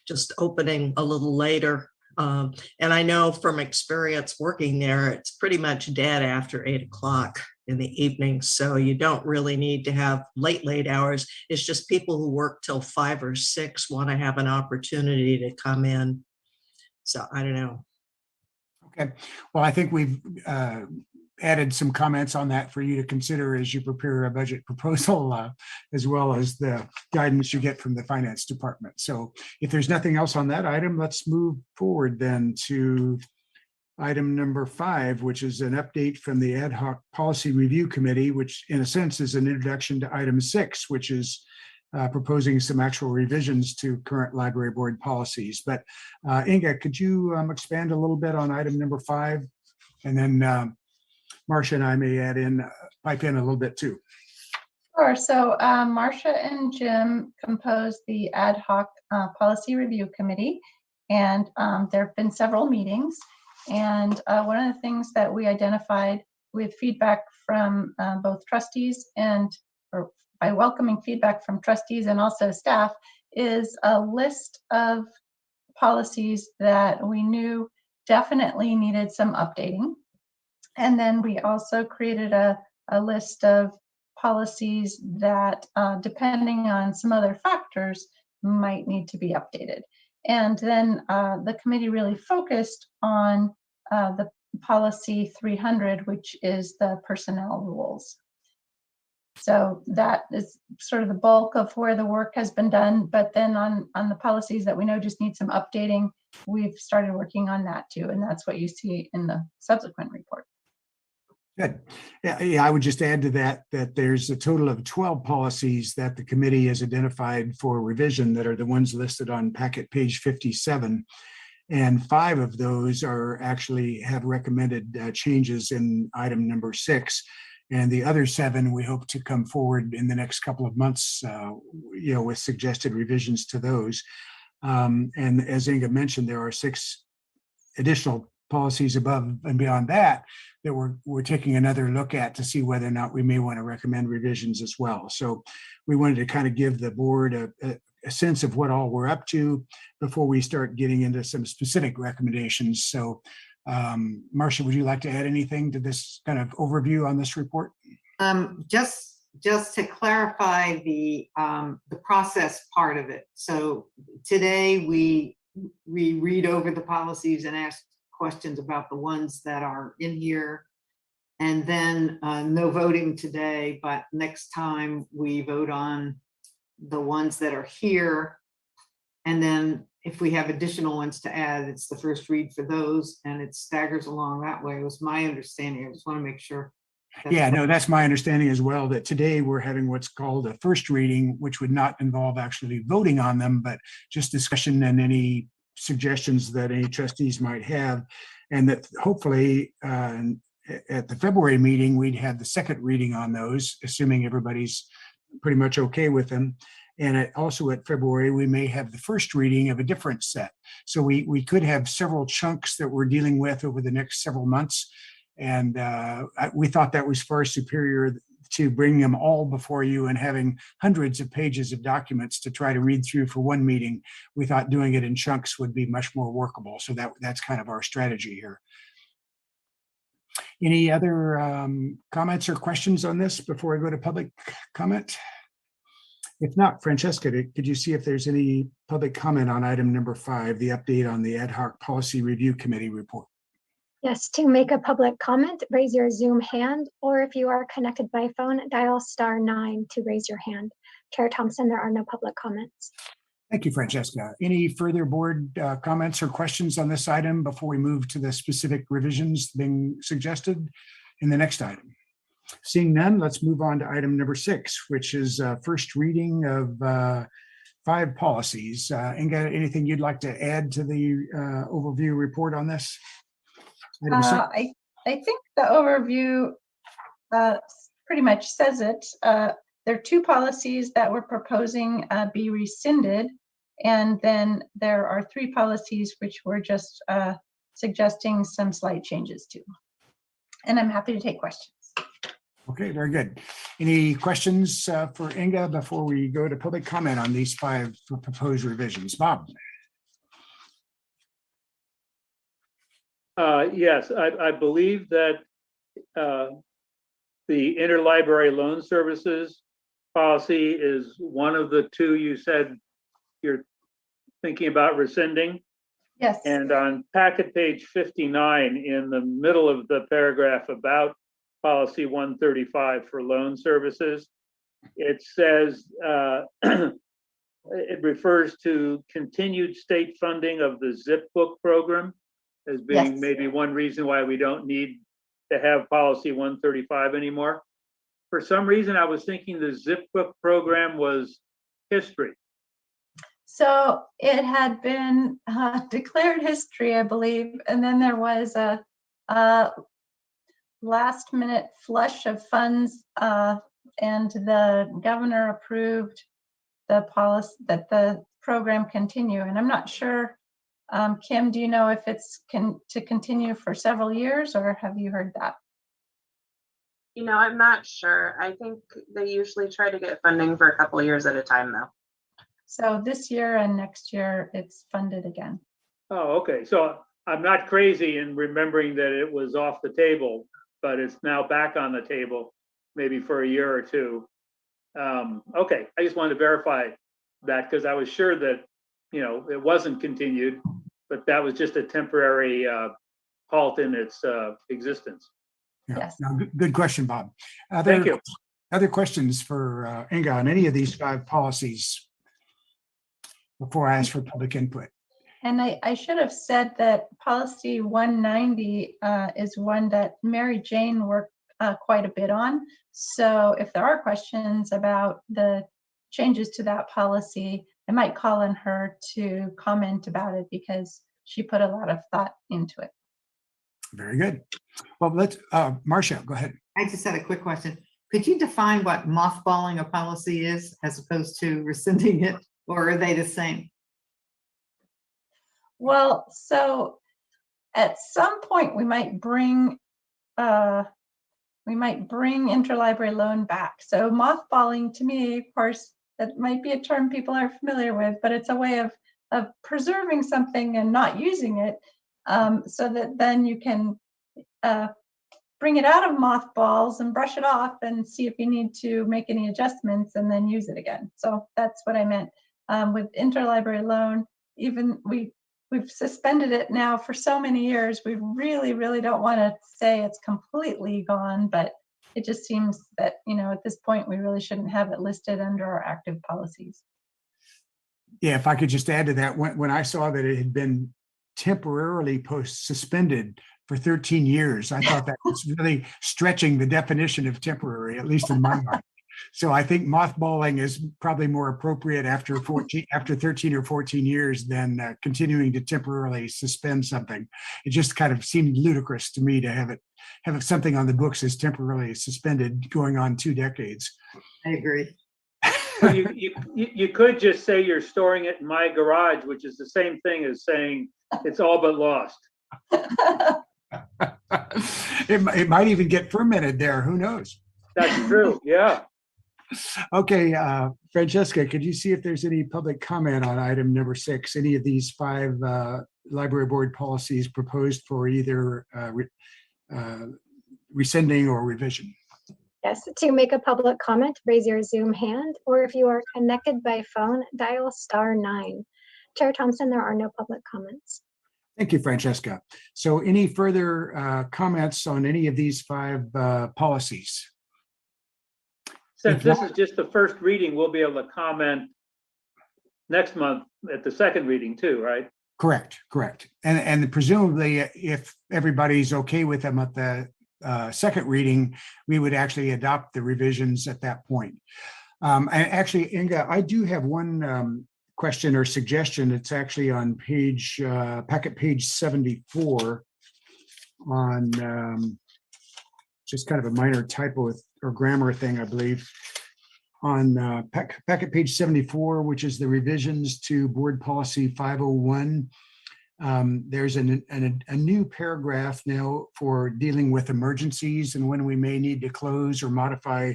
just opening a little later. And I know from experience working there, it's pretty much dead after 8 o'clock in the evening. So you don't really need to have late hours. It's just people who work till 5 or 6 want to have an opportunity to come in. So I don't know. Okay. Well, I think we've added some comments on that for you to consider as you prepare a budget proposal, as well as the guidance you get from the finance department. So if there's nothing else on that item, let's move forward then to item number 5, which is an update from the Adhoc Policy Review Committee, which in a sense is an introduction to item 6, which is proposing some actual revisions to current library board policies. But Inga, could you expand a little bit on item number 5? And then Marcia and I may pipe in a little bit too. Sure. So Marcia and Jim composed the ad hoc policy review committee, and there have been several meetings. And one of the things that we identified with feedback from both trustees or by welcoming feedback from trustees and also staff is a list of policies that we knew definitely needed some updating. And then we also created a list of policies that, depending on some other factors, might need to be updated. And then the committee really focused on the policy 300, which is the personnel rules. So that is sort of the bulk of where the work has been done. But then on the policies that we know just need some updating, we've started working on that too. And that's what you see in the subsequent report. Good. Yeah, I would just add to that there's a total of 12 policies that the committee has identified for revision that are the ones listed on packet page 57. And 5 of those actually have recommended changes in item number 6. And the other 7, we hope to come forward in the next couple of months, with suggested revisions to those. And as Inga mentioned, there are 6 additional policies above and beyond that we're taking another look at to see whether or not we may want to recommend revisions as well. So we wanted to kind of give the board a sense of what all we're up to before we start getting into some specific recommendations. So Marcia, would you like to add anything to this kind of overview on this report? Just to clarify the process part of it. So today we read over the policies and ask questions about the ones that are in here, and then no voting today, but next time we vote on the ones that are here, and then if we have additional ones to add, it's the first read for those, and it staggers along that way. It was my understanding. I just want to make sure. Yeah, no, that's my understanding as well, that today we're having what's called a first reading, which would not involve actually voting on them, but just discussion and any suggestions that any trustees might have. And that hopefully at the February meeting, we'd have the second reading on those, assuming everybody's pretty much okay with them. And also at February, we may have the first reading of a different set. So we could have several chunks that we're dealing with over the next several months. And we thought that was far superior to bringing them all before you and having hundreds of pages of documents to try to read through for one meeting. We thought doing it in chunks would be much more workable. So that's kind of our strategy here. Any other comments or questions on this before I go to public comment? If not, Francesca, could you see if there's any public comment on item number 5, the update on the Ad Hoc Policy Review Committee report? Yes, to make a public comment, raise your Zoom hand, or if you are connected by phone, dial *9 to raise your hand. Chair Thompson, there are no public comments. Thank you, Francesca. Any further board comments or questions on this item before we move to the specific revisions being suggested in the next item? Seeing none, let's move on to item number 6, which is first reading of 5 policies. Inga, anything you'd like to add to the overview report on this? I think the overview pretty much says it. There are 2 policies that we're proposing be rescinded, and then there are 3 policies which we're just suggesting some slight changes to. And I'm happy to take questions. Okay, very good. Any questions for Inga before we go to public comment on these 5 proposed revisions? Bob? Yes, I believe that the interlibrary loan services policy is one of the 2 you said you're thinking about rescinding. Yes. And on packet page 59, in the middle of the paragraph about policy 135 for loan services, it says it refers to continued state funding of the zip book program as being maybe one reason why we don't need to have policy 135 anymore. For some reason, I was thinking the zip book program was history? So it had been declared history, I believe, and then there was a last minute flush of funds, and the governor approved the policy that the program continue. And I'm not sure, Kim, do you know if it's to continue for several years, or have you heard that? You know, I'm not sure. I think they usually try to get funding for a couple of years at a time, though. So this year and next year it's funded again. Oh, okay. So I'm not crazy in remembering that it was off the table, but it's now back on the table, maybe for a year or two. Okay, I just wanted to verify that because I was sure that, you know, it wasn't continued, but that was just a temporary halt in its existence. Yeah. Yes. No, good question, Bob. Thank you. Other questions for Inga on any of these 5 policies before I ask for public input? And I should have said that policy 190 is one that Mary Jane worked quite a bit on. So if there are questions about the changes to that policy, I might call on her to comment about it because she put a lot of thought into it. Very good. Well, let's, Marcia, go ahead. I just had a quick question. Could you define what mothballing a policy is as opposed to rescinding it, or are they the same? Well, so at some point we might bring interlibrary loan back. So mothballing, to me, of course, that might be a term people are familiar with, but it's a way of preserving something and not using it, so that then you can bring it out of mothballs and brush it off and see if you need to make any adjustments and then use it again. So that's what I meant with interlibrary loan. Even we've suspended it now for so many years. We really, really don't want to say it's completely gone, but it just seems that, you know, at this point, we really shouldn't have it listed under our active policies. Yeah, if I could just add to that, when I saw that it had been temporarily suspended for 13 years, I thought that was really stretching the definition of temporary, at least in my mind. So I think mothballing is probably more appropriate after 13 or 14 years than continuing to temporarily suspend something. It just kind of seemed ludicrous to me to have something on the books as temporarily suspended going on 2 decades. I agree. Well, you could just say you're storing it in my garage, which is the same thing as saying it's all but lost. It might even get fermented there. Who knows? That's true. Yeah. Okay, Francesca, could you see if there's any public comment on item number 6, any of these 5 library board policies proposed for either rescinding or revision? Yes, to make a public comment, raise your Zoom hand, or if you are connected by phone, dial *9. Chair Thompson, there are no public comments. Thank you, Francesca. So any further comments on any of these 5 policies? Since this is just the first reading, we'll be able to comment next month at the second reading too, right? Correct. And presumably, if everybody's okay with them at the second reading, we would actually adopt the revisions at that point. And actually, Inga, I do have one question or suggestion. It's actually on packet page 74 on just kind of a minor typo or grammar thing, I believe. On packet page 74, which is the revisions to board policy 501. There's a new paragraph now for dealing with emergencies and when we may need to close or modify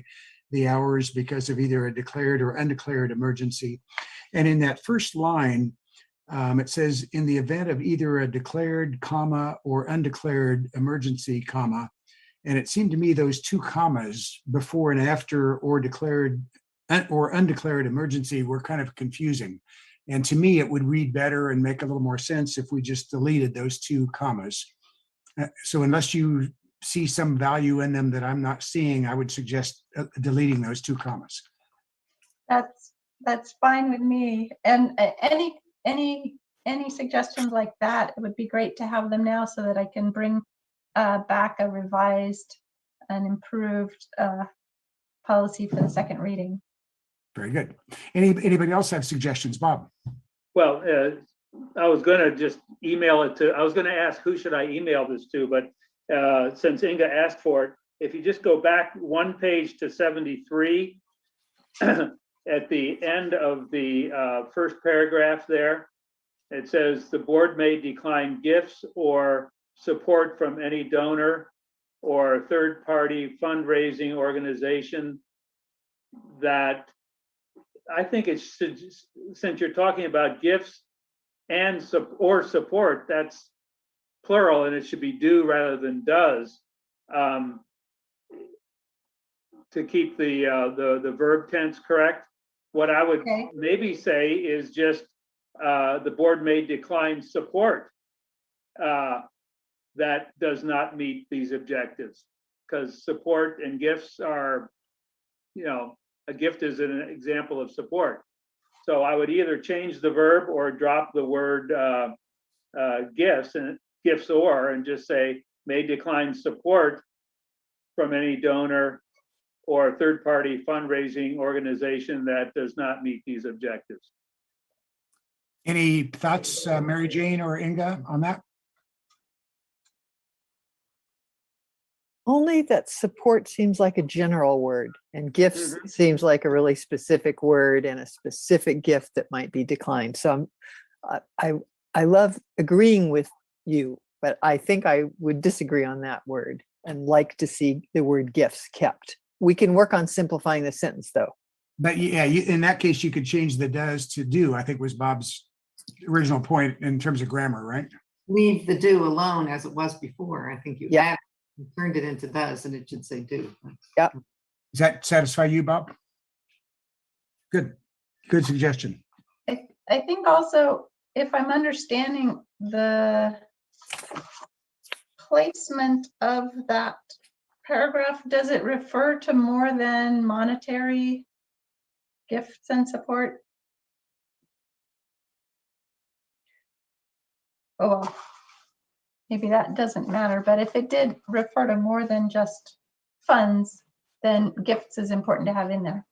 the hours because of either a declared or undeclared emergency. And in that first line, it says, in the event of either a declared, comma, or undeclared emergency, comma. And it seemed to me those 2 commas before and after or declared or undeclared emergency were kind of confusing. And to me, it would read better and make a little more sense if we just deleted those 2 commas. So unless you see some value in them that I'm not seeing, I would suggest deleting those 2 commas. That's fine with me. And any suggestions like that, it would be great to have them now so that I can bring back a revised and improved policy for the second reading. Very good. Anybody else have suggestions, Bob? Well, I was gonna just email it to, I was gonna ask who should I email this to, but since Inga asked for it, if you just go back one page to 73, at the end of the first paragraph there, it says the board may decline gifts or support from any donor or third-party fundraising organization. That I think it should, since you're talking about gifts and or support, that's plural, and it should be do rather than does, to keep the verb tense correct. What I would Okay. maybe say is just the board may decline support that does not meet these objectives, because support and gifts are, you know, a gift is an example of support. So I would either change the verb or drop the word gifts and gifts and just say may decline support from any donor or third-party fundraising organization that does not meet these objectives. Any thoughts, Mary Jane or Inga, on that? Only that support seems like a general word and gifts seems like a really specific word and a specific gift that might be declined. So I love agreeing with you, but I think I would disagree on that word and like to see the word gifts kept. We can work on simplifying the sentence though. But yeah, in that case, you could change the does to do, I think was Bob's original point in terms of grammar, right? Leave the do alone as it was before. I think you Yeah. turned it into does and it should say do. Yep. Does that satisfy you, Bob? Good suggestion. I think also, if I'm understanding the placement of that paragraph, does it refer to more than monetary gifts and support? Oh, well, maybe that doesn't matter, but if it did refer to more than just funds, then gifts is important to have in there.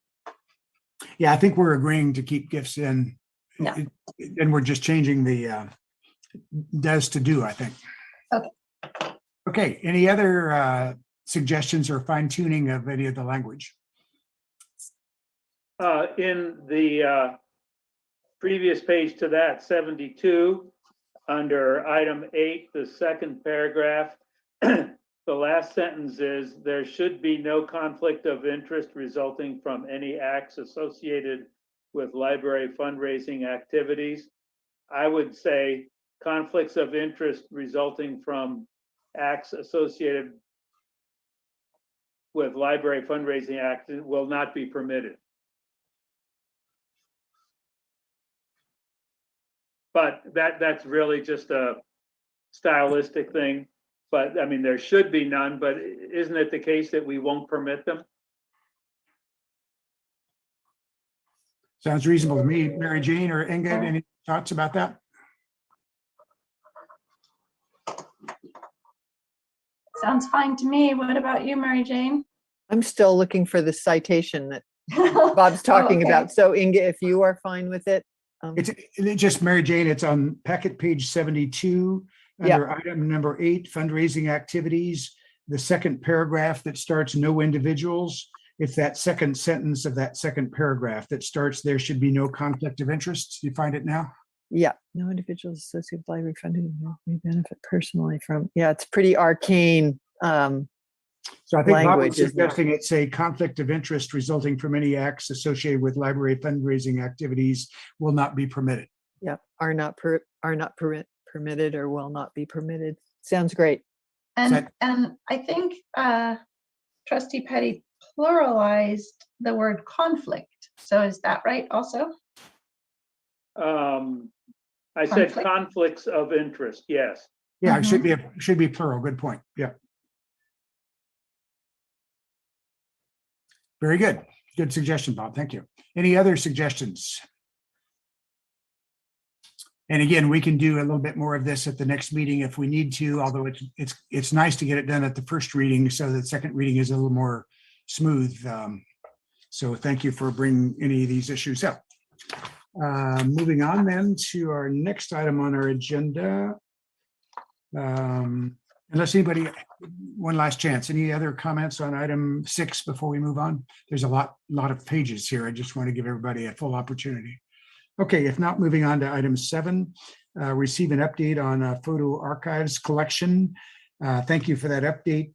Yeah, I think we're agreeing to keep gifts in. Yeah. And we're just changing the does to do, I think. Okay. Okay, any other suggestions or fine tuning of any of the language? In the previous page to that, 72, under item 8, the second paragraph, the last sentence is, there should be no conflict of interest resulting from any acts associated with library fundraising activities. I would say conflicts of interest resulting from acts associated with library fundraising acts will not be permitted. But that's really just a stylistic thing. But I mean, there should be none, but isn't it the case that we won't permit them? Sounds reasonable to me. Mary Jane or Inga, any thoughts about that? Sounds fine to me. What about you, Mary Jane? I'm still looking for the citation that Bob's talking Okay. about. So Inga, if you are fine with it. It's just Mary Jane, it's on packet page 72, under item number 8, fundraising activities, the second paragraph that starts no individuals. It's that second sentence of that second paragraph that starts, there should be no conflict of interest. You find it now? Yeah, no individuals associated with library funding may benefit personally from, yeah, it's pretty arcane. So I think Bob Language, was isn't it? suggesting it's a conflict of interest resulting from any acts associated with library fundraising activities will not be permitted. Yeah, are not permitted or will not be permitted. Sounds great. And I think Trustee Petty pluralized the word conflict. So is that right also? I said Conflict. conflicts of interest, yes. Yeah, it should be plural. Good point. Yeah. Very good. Good suggestion, Bob. Thank you. Any other suggestions? And again, we can do a little bit more of this at the next meeting if we need to, although it's nice to get it done at the first reading so that second reading is a little more smooth. So thank you for bringing any of these issues up. Moving on then to our next item on our agenda. Unless anybody, one last chance, any other comments on item 6 before we move on? There's a lot of pages here. I just want to give everybody a full opportunity. Okay, if not, moving on to item 7, receive an update on photo archives collection. Thank you for that update.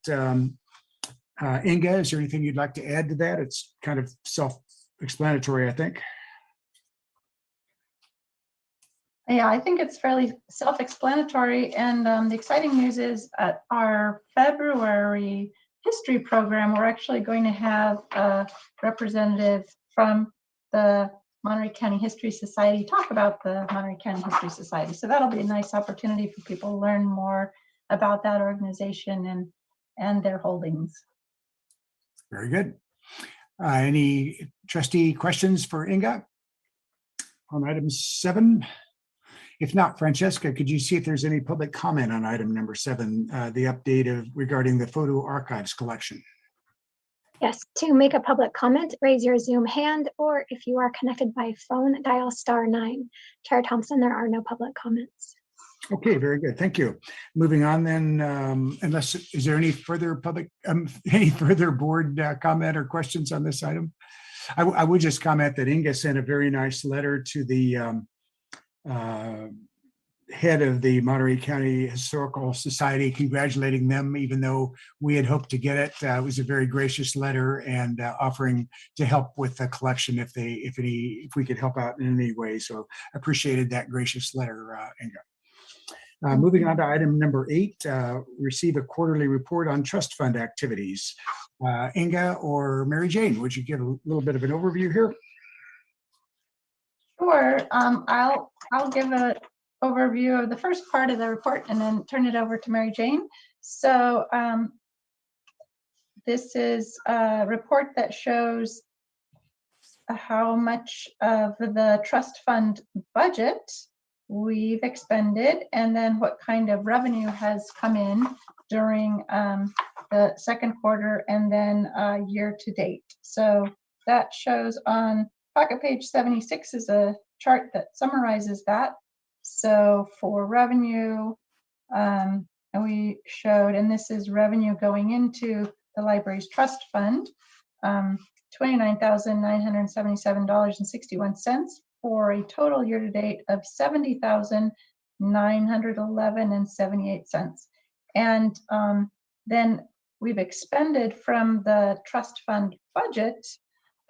Inga, is there anything you'd like to add to that? It's kind of self-explanatory, I think. Yeah, I think it's fairly self-explanatory. And the exciting news is at our February history program, we're actually going to have a representative from the Monterey County History Society talk about the Monterey County History Society. So that'll be a nice opportunity for people to learn more about that organization and their holdings. Very good. Any trustee questions for Inga on item 7? If not, Francesca, could you see if there's any public comment on item number 7, the update regarding the photo archives collection? Yes, to make a public comment, raise your Zoom hand, or if you are connected by phone, dial *9. Chair Thompson, there are no public comments. Okay, very good. Thank you. Moving on then, is there any further board comment or questions on this item? I would just comment that Inga sent a very nice letter to the head of the Monterey County Historical Society, congratulating them, even though we had hoped to get it. It was a very gracious letter and offering to help with the collection if we could help out in any way. So appreciated that gracious letter, Inga. Moving on to item number 8, receive a quarterly report on trust fund activities. Inga or Mary Jane, would you give a little bit of an overview here? Sure. I'll give an overview of the first part of the report and then turn it over to Mary Jane. So this is a report that shows how much of the trust fund budget we've expended and then what kind of revenue has come in during the second quarter and then year to date. So that shows on pocket page 76 is a chart that summarizes that. So for revenue, we showed, and this is revenue going into the library's trust fund, $29,977.61 for a total year to date of $70,911.78. And then we've expended from the trust fund budget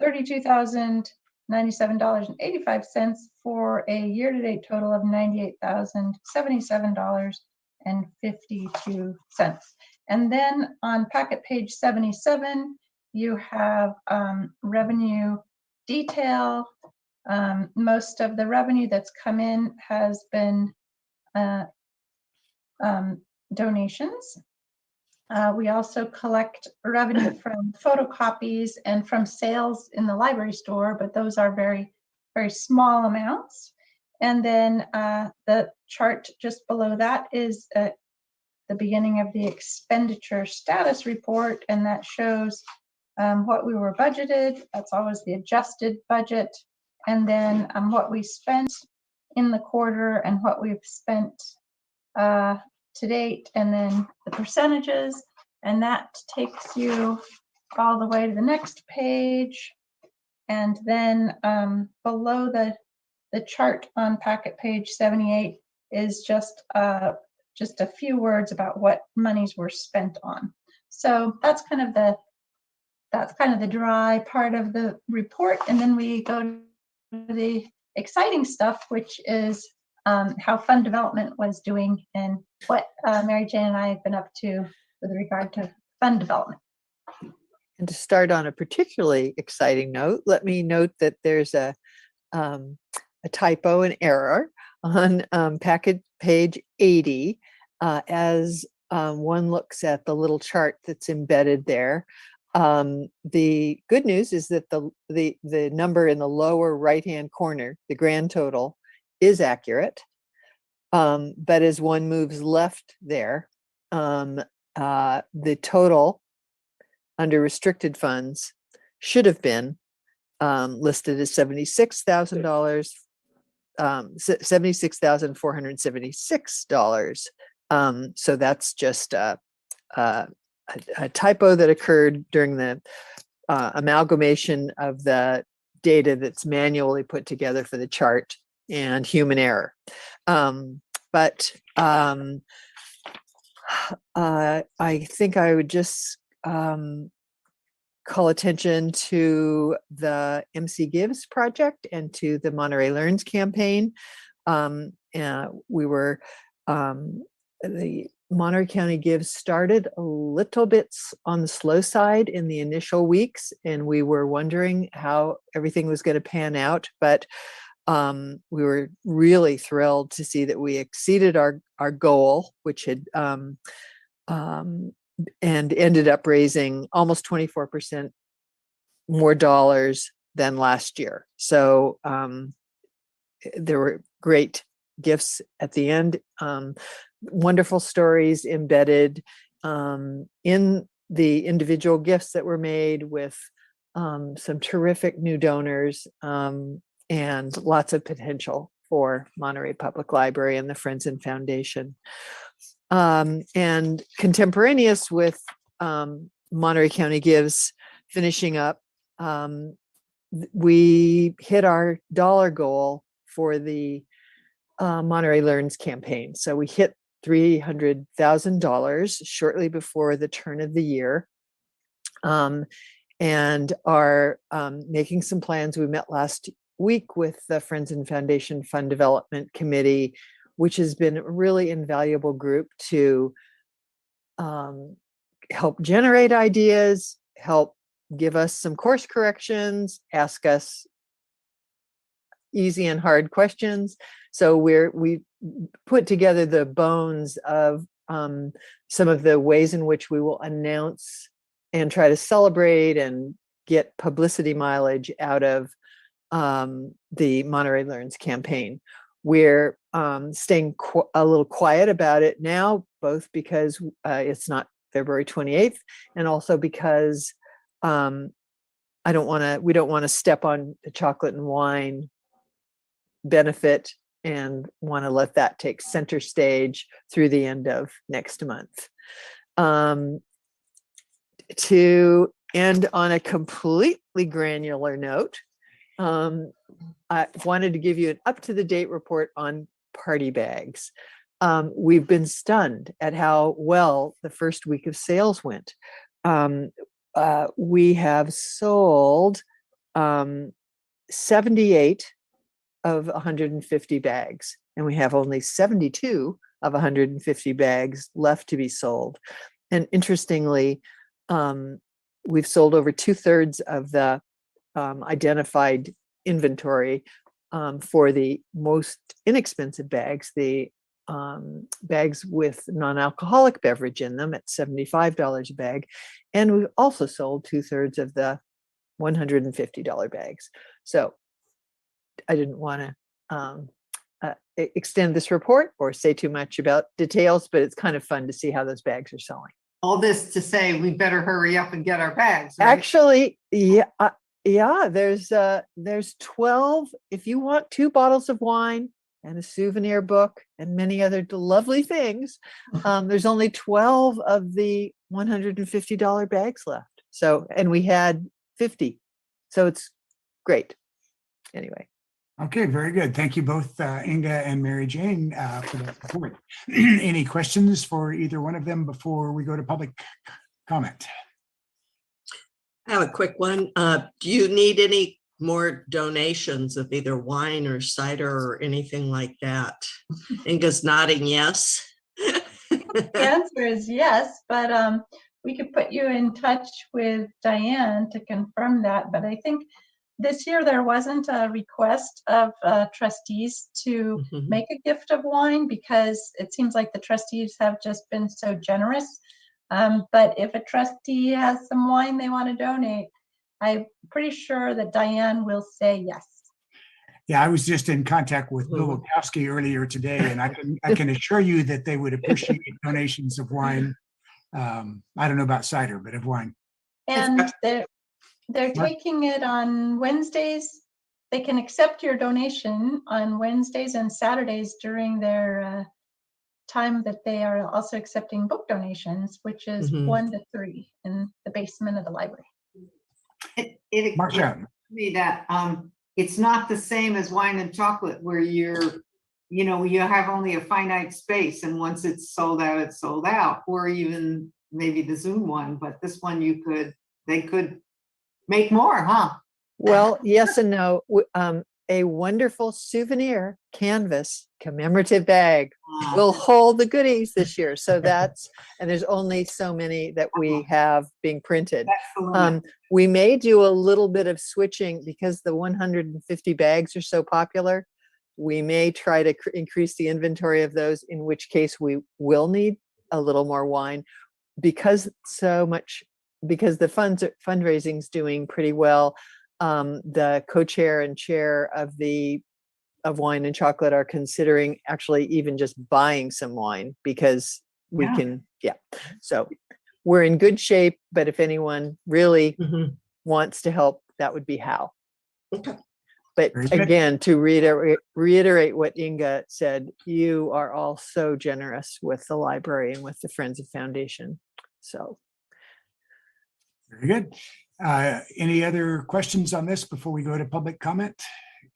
$32,097.85 for a year-to-date total of $98,077.52. And then on packet page 77, you have revenue detail. Most of the revenue that's come in has been donations. We also collect revenue from photocopies and from sales in the library store, but those are very, very small amounts. And then the chart just below that is the beginning of the expenditure status report, and that shows what we were budgeted. That's always the adjusted budget. And then what we spent in the quarter and what we've spent to date, and then the percentages, and that takes you all the way to the next page. And then below the chart on packet page 78 is just a few words about what monies were spent on. So that's kind of the dry part of the report, and then we go to the exciting stuff, which is how fund development was doing and what Mary Jane and I have been up to with regard to fund development. And to start on a particularly exciting note, let me note that there's a typo, an error on packet page 80 as one looks at the little chart that's embedded there. The good news is that the number in the lower right-hand corner, the grand total, is accurate. But as one moves left there, the total under restricted funds should have been listed as $76,000, $76,476. So that's just a typo that occurred during the amalgamation of the data that's manually put together for the chart and human error. But I think I would just call attention to the MC Gives project and to the Monterey Learns campaign. We were, the Monterey County Gives started a little bit on the slow side in the initial weeks, and we were wondering how everything was going to pan out. But we were really thrilled to see that we exceeded our goal, which had and ended up raising almost 24% more dollars than last year. So there were great gifts at the end, wonderful stories embedded in the individual gifts that were made, with some terrific new donors, and lots of potential for Monterey Public Library and the Friends and Foundation. And contemporaneous with Monterey County Gives finishing up, we hit our dollar goal for the Monterey Learns campaign. So we hit $300,000 shortly before the turn of the year, and are making some plans. We met last week with the Friends and Foundation Fund Development Committee, which has been a really invaluable group to help generate ideas, help give us some course corrections, ask us easy and hard questions. So we put together the bones of some of the ways in which we will announce and try to celebrate and get publicity mileage out of the Monterey Learns campaign. We're staying a little quiet about it now, both because it's not February 28th, and also because we don't want to step on the chocolate and wine benefit, and want to let that take center stage through the end of next month. To end on a completely granular note, I wanted to give you an up-to-the-date report on party bags. We've been stunned at how well the first week of sales went. We have sold 78 of 150 bags, and we have only 72 of 150 bags left to be sold. And interestingly, we've sold over 2/3 of the identified inventory for the most inexpensive bags, the bags with non-alcoholic beverage in them at $75 a bag. And we've also sold 2/3 of the $150 bags. So I didn't want to extend this report or say too much about details, but it's kind of fun to see how those bags are selling. All this to say, we better hurry up and get our bags, right? Actually, yeah, there's 12. If you want 2 bottles of wine and a souvenir book and many other lovely things, there's only 12 of the $150 bags left. So, and we had 50. So it's great. Anyway. Okay, very good. Thank you both, Inga and Mary Jane, for that report. Any questions for either one of them before we go to public comment? I have a quick one. Do you need any more donations of either wine or cider or anything like that? Inga's nodding yes. The answer is yes, but we could put you in touch with Diane to confirm that. But I think this year there wasn't a request of trustees to make a gift of wine, because it seems like the trustees have just been so generous. But if a trustee has some wine they want to donate, I'm pretty sure that Diane will say yes. Yeah, I was just in contact with Bill Wachowski earlier today, and I can assure you that they would appreciate donations of wine. I don't know about cider, but of wine. And They're Mark? taking it on Wednesdays. They can accept your donation on Wednesdays and Saturdays during their time that they are also accepting book donations, which is Mhm. 1 to 3 in the basement of the library. It Marcia? occurred to me that it's not the same as wine and chocolate where you have only a finite space, and once it's sold out, it's sold out, or even maybe the Zoom one, but this one they could make more, huh? Well, yes and no. A wonderful souvenir canvas commemorative bag will hold the goodies this year. So and there's only so many that we have being printed. Excellent. We may do a little bit of switching because the 150 bags are so popular. We may try to increase the inventory of those, in which case we will need a little more wine because the fundraising's doing pretty well. The co-chair and chair of wine and chocolate are considering actually even just buying some wine because we can. So we're in good shape, but if anyone really wants to help, that would be Hal. Okay. But Very good. again, to reiterate what Inga said, you are all so generous with the library and with the Friends of Foundation. So. Very good. Any other questions on this before we go to public comment?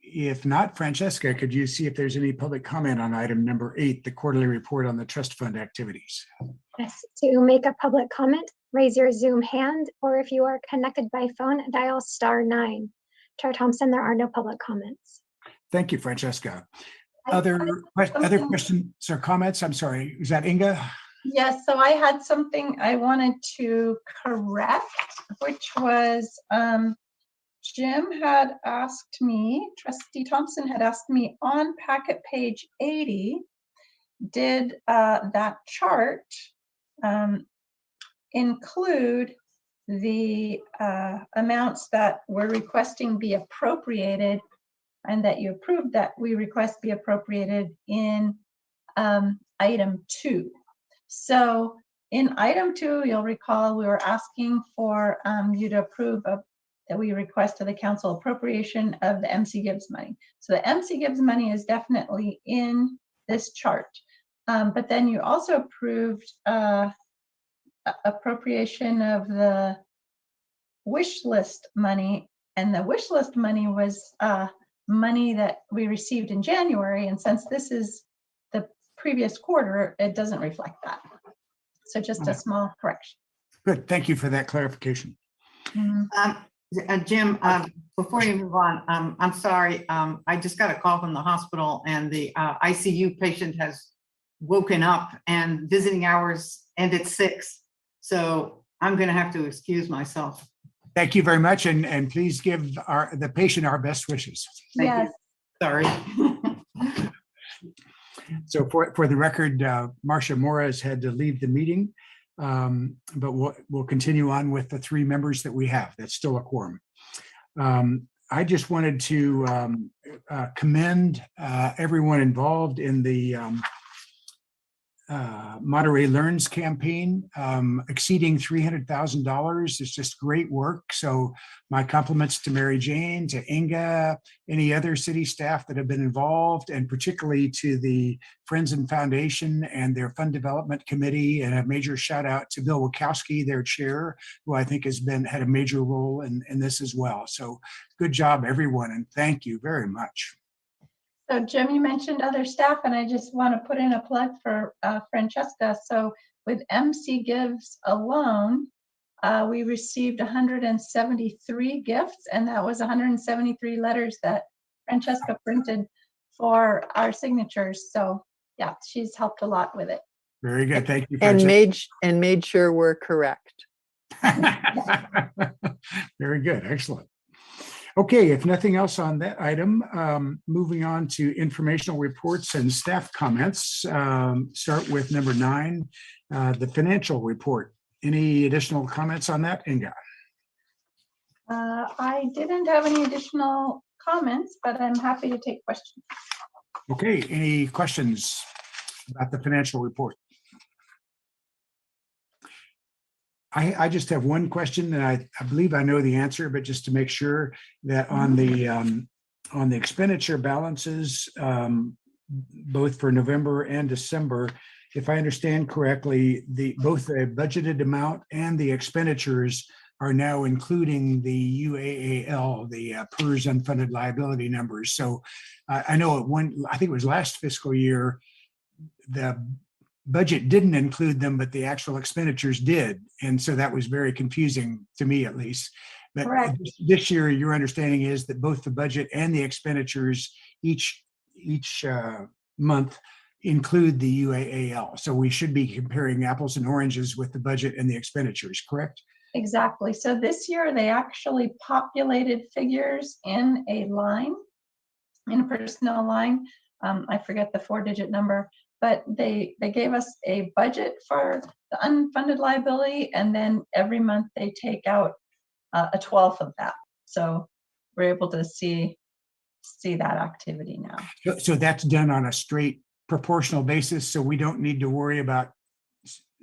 If not, Francesca, could you see if there's any public comment on item number 8, the quarterly report on the trust fund activities? Yes, to make a public comment, raise your Zoom hand, or if you are connected by phone, dial *9. Chair Thompson, there are no public comments. Thank you, Francesca. I- Other something- questions or comments? I'm sorry, is that Inga? Yes, so I had something I wanted to correct, which was Jim had asked me, Trustee Thompson had asked me on packet page 80, did that chart include the amounts that we're requesting be appropriated and that you approved that we request be appropriated in item 2. So in item 2, you'll recall we were asking for you to approve of that we request of the council appropriation of the MC Gibbs money. So the MC Gibbs money is definitely in this chart. But then you also approved appropriation of the wish list money, and the wish list money was money that we received in January, and since this is the previous quarter, it doesn't reflect that. So just a small correction. Good, thank you for that clarification. Jim, before you move on, I'm sorry, I just got a call from the hospital and the ICU patient has woken up and visiting hours end at 6. So I'm gonna have to excuse myself. Thank you very much, and please give the patient our best wishes. Thank Yes. you. Sorry. So for the record, Marcia Mora has had to leave the meeting, but we'll continue on with the 3 members that we have. That's still a quorum. I just wanted to commend everyone involved in the Monterey Learns campaign. Exceeding $300,000 is just great work. So my compliments to Mary Jane, to Inga, any other city staff that have been involved, and particularly to the Friends and Foundation and their Fund Development Committee, and a major shout out to Bill Wachowski, their chair, who I think has had a major role in this as well. So good job, everyone, and thank you very much. So Jim, you mentioned other staff, and I just want to put in a plug for Francesca. So with MC Gives alone, we received 173 gifts, and that was 173 letters that Francesca printed for our signatures. So yeah, she's helped a lot with it. Very good, thank you. And Francesca. made sure we're correct. Very good, excellent. Okay, if nothing else on that item, moving on to informational reports and staff comments. Start with number 9, the financial report. Any additional comments on that, Inga? I didn't have any additional comments, but I'm happy to take questions. Okay, any questions about the financial report? I just have one question, and I believe I know the answer, but just to make sure that on the expenditure balances, both for November and December, if I understand correctly, both the budgeted amount and the expenditures are now including the UAAL, the PERS unfunded liability numbers. So I know I think it was last fiscal year, the budget didn't include them, but the actual expenditures did. And so that was very confusing to me, at least. But Correct. this year, your understanding is that both the budget and the expenditures each month include the UAAL. So we should be comparing apples and oranges with the budget and the expenditures, correct? Exactly. So this year they actually populated figures in a line, in a personnel line. I forget the 4-digit number, but they gave us a budget for the unfunded liability, and then every month they take out a 12th of that. So we're able to see that activity now. So that's done on a straight proportional basis. So we don't need to worry about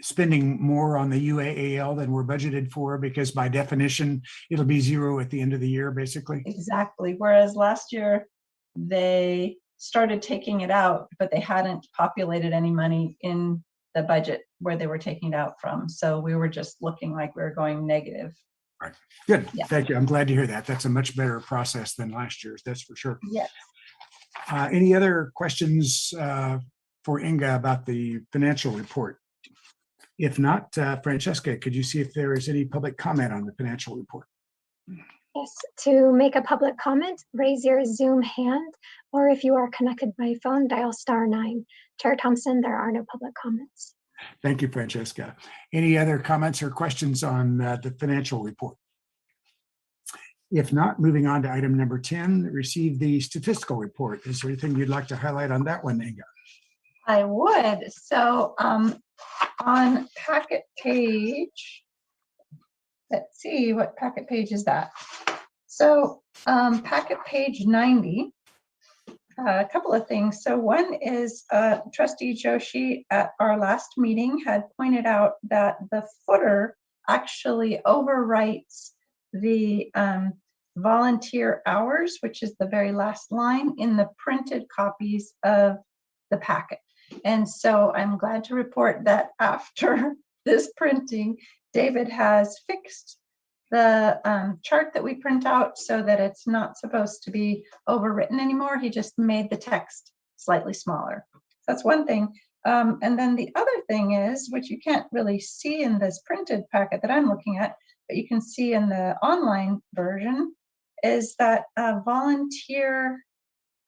spending more on the UAAL than we're budgeted for, because by definition, it'll be zero at the end of the year, basically. Exactly. Whereas last year they started taking it out, but they hadn't populated any money in the budget where they were taking it out from. So we were just looking like we were going negative. Right. Good. Yeah. Thank you. I'm glad to hear that. That's a much better process than last year's. That's for sure. Yes. Any other questions for Inga about the financial report? If not, Francesca, could you see if there is any public comment on the financial report? Yes, to make a public comment, raise your Zoom hand, or if you are connected by phone, dial *9. Chair Thompson, there are no public comments. Thank you, Francesca. Any other comments or questions on the financial report? If not, moving on to item number 10, receive the statistical report. Is there anything you'd like to highlight on that one, Inga? I would. So on packet page, let's see, what packet page is that? So packet page 90, a couple of things. So one is Trustee Joshi at our last meeting had pointed out that the footer actually overwrites the volunteer hours, which is the very last line in the printed copies of the packet. And so I'm glad to report that after this printing, David has fixed the chart that we print out so that it's not supposed to be overwritten anymore. He just made the text slightly smaller. That's one thing. And then the other thing is, which you can't really see in this printed packet that I'm looking at, but you can see in the online version, is that volunteer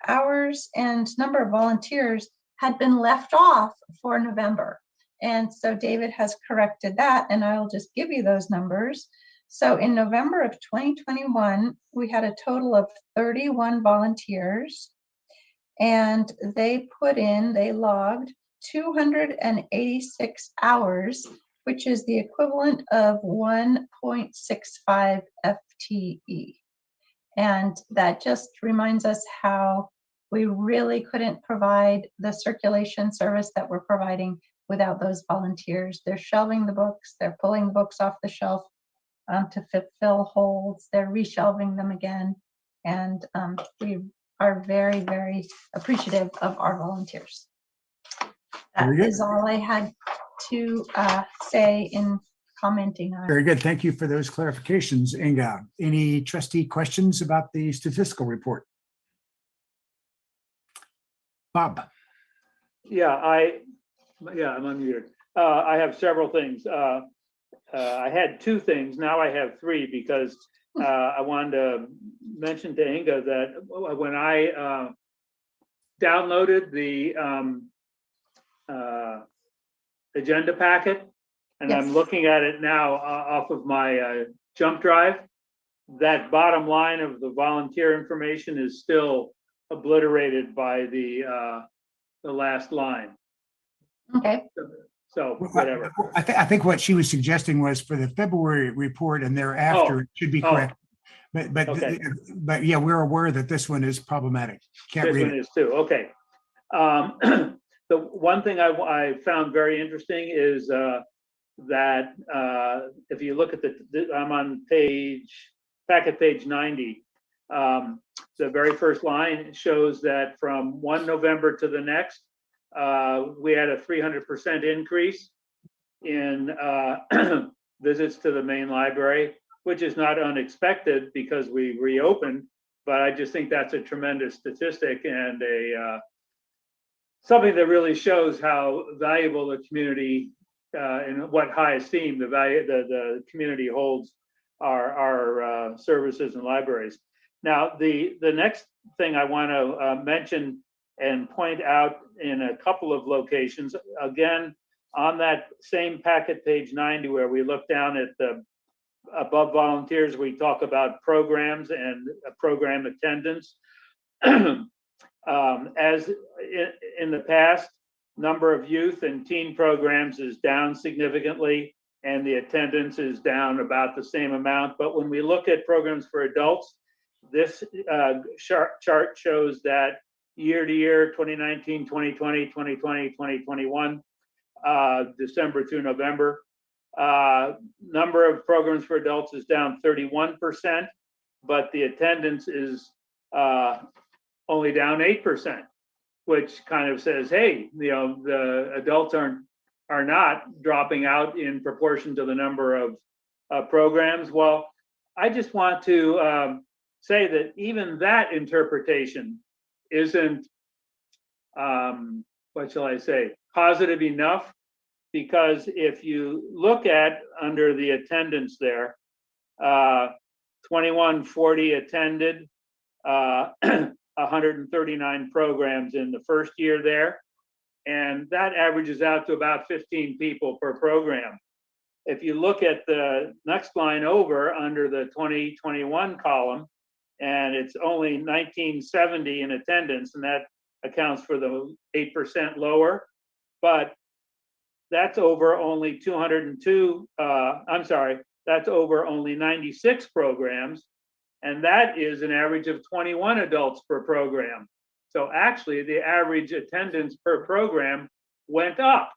hours and number of volunteers had been left off for November. And so David has corrected that, and I'll just give you those numbers. So in November of 2021, we had a total of 31 volunteers, and they logged 286 hours, which is the equivalent of 1.65 FTE. And that just reminds us how we really couldn't provide the circulation service that we're providing without those volunteers. They're shelving the books, they're pulling the books off the shelf to fulfill holds, they're reshelving them again. And we are very, very appreciative of our volunteers. That is all I had to say in commenting on. Very good. Thank you for those clarifications, Inga. Any trustee questions about the statistical report? Bob. Yeah, I'm unmuted. I have several things. I had two things. Now I have three, because I wanted to mention to Inga that when I downloaded the agenda packet, and Yes. I'm looking at it now off of my jump drive, that bottom line of the volunteer information is still obliterated by the last line. Okay. So whatever. I think what she was suggesting was for the February report and thereafter, it should be correct. Okay. But yeah, we're aware that this one is problematic. Can't This read one it. is too. Okay. The one thing I found very interesting is that if you look at I'm on packet page 90. The very first line shows that from 1 November to the next, we had a 300% increase in visits to the main library, which is not unexpected because we reopened, but I just think that's a tremendous statistic and something that really shows how valuable the community and what high esteem the community holds our services and libraries. Now, the next thing I want to mention and point out in a couple of locations, again, on that same packet page 90, where we look down at the above volunteers, we talk about programs and program attendance. As in the past, number of youth and teen programs is down significantly, and the attendance is down about the same amount. But when we look at programs for adults, this chart shows that year to year, 2019, 2020, 2020, 2021, December through November, number of programs for adults is down 31%, but the attendance is only down 8%, which kind of says, hey, the adults are not dropping out in proportion to the number of programs. Well, I just want to say that even that interpretation isn't, what shall I say, positive enough, because if you look at under the attendance there, 2140 attended, 139 programs in the first year there, and that averages out to about 15 people per program. If you look at the next line over under the 2021 column, and it's only 1970 in attendance, and that accounts for the 8% lower, but that's over only 202, that's over only 96 programs, and that is an average of 21 adults per program. So actually the average attendance per program went up.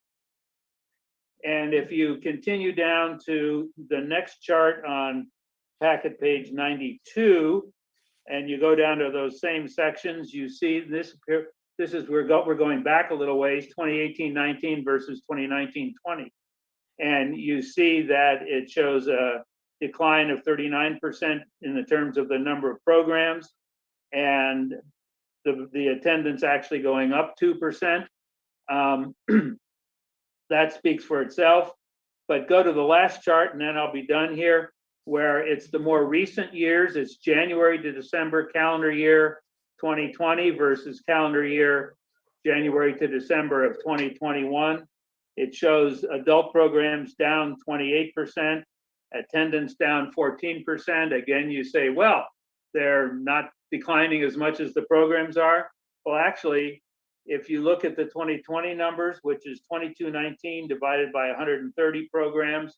And if you continue down to the next chart on packet page 92, and you go down to those same sections, you see this is we're going back a little ways, 2018-19 versus 2019-20. And you see that it shows a decline of 39% in the terms of the number of programs, and the attendance actually going up 2%. That speaks for itself. But go to the last chart, and then I'll be done here, where it's the more recent years. It's January to December calendar year 2020 versus calendar year January to December of 2021. It shows adult programs down 28%, attendance down 14%. Again, you say, well, they're not declining as much as the programs are. Well, actually, if you look at the 2020 numbers, which is 2219 divided by 130 programs,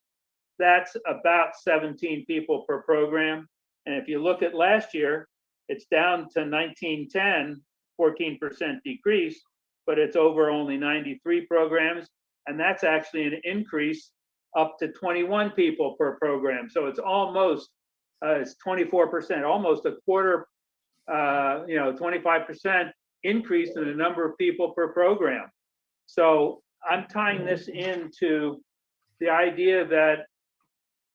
that's about 17 people per program. And if you look at last year, it's down to 1910, 14% decrease, but it's over only 93 programs. And that's actually an increase up to 21 people per program. So it's almost, it's 24%, almost a quarter, 25% increase in the number of people per program. So I'm tying this into the idea that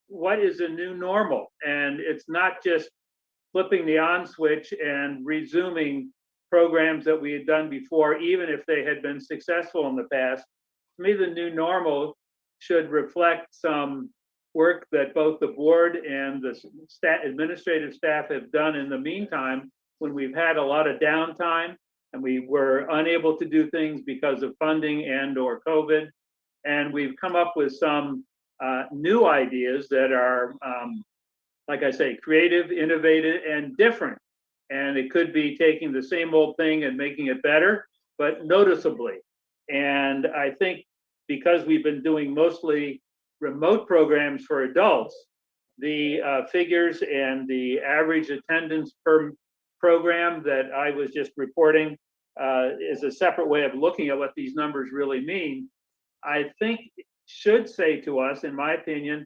what is a new normal? And it's not just flipping the on switch and resuming programs that we had done before, even if they had been successful in the past. To me, the new normal should reflect some work that both the board and the administrative staff have done in the meantime, when we've had a lot of downtime and we were unable to do things because of funding and or COVID. And we've come up with some new ideas that are, like I say, creative, innovative, and different. And it could be taking the same old thing and making it better, but noticeably. And I think because we've been doing mostly remote programs for adults, the figures and the average attendance per program that I was just reporting is a separate way of looking at what these numbers really mean. I think should say to us, in my opinion,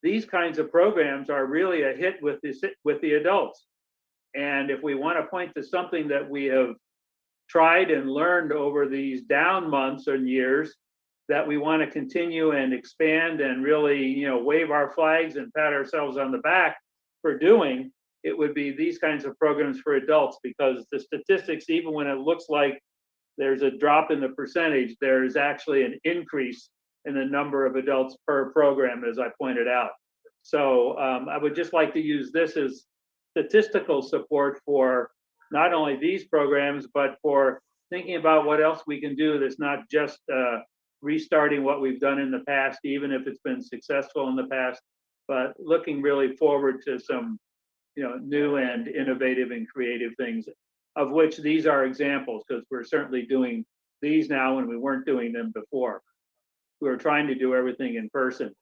these kinds of programs are really a hit with the adults. And if we want to point to something that we have tried and learned over these down months and years that we want to continue and expand and really, you know, wave our flags and pat ourselves on the back for doing, it would be these kinds of programs for adults, because the statistics, even when it looks like there's a drop in the percentage, there's actually an increase in the number of adults per program, as I pointed out. So I would just like to use this as statistical support for not only these programs, but for thinking about what else we can do that's not just restarting what we've done in the past, even if it's been successful in the past, but looking really forward to some, you know, new and innovative and creative things, of which these are examples, because we're certainly doing these now when we weren't doing them before. We were trying to do everything in person.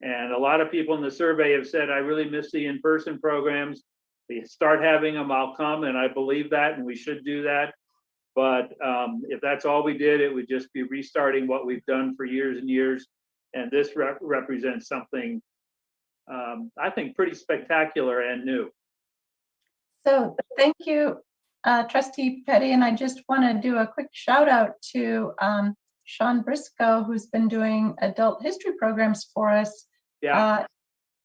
And a lot of people in the survey have said, I really miss the in-person programs. We start having them, I'll come, and I believe that, and we should do that. But if that's all we did, it would just be restarting what we've done for years and years. And this represents something, I think, pretty spectacular and new. So thank you, Trustee Petty. And I just want to do a quick shout out to Sean Briscoe, who's been doing adult history programs for us. Yeah.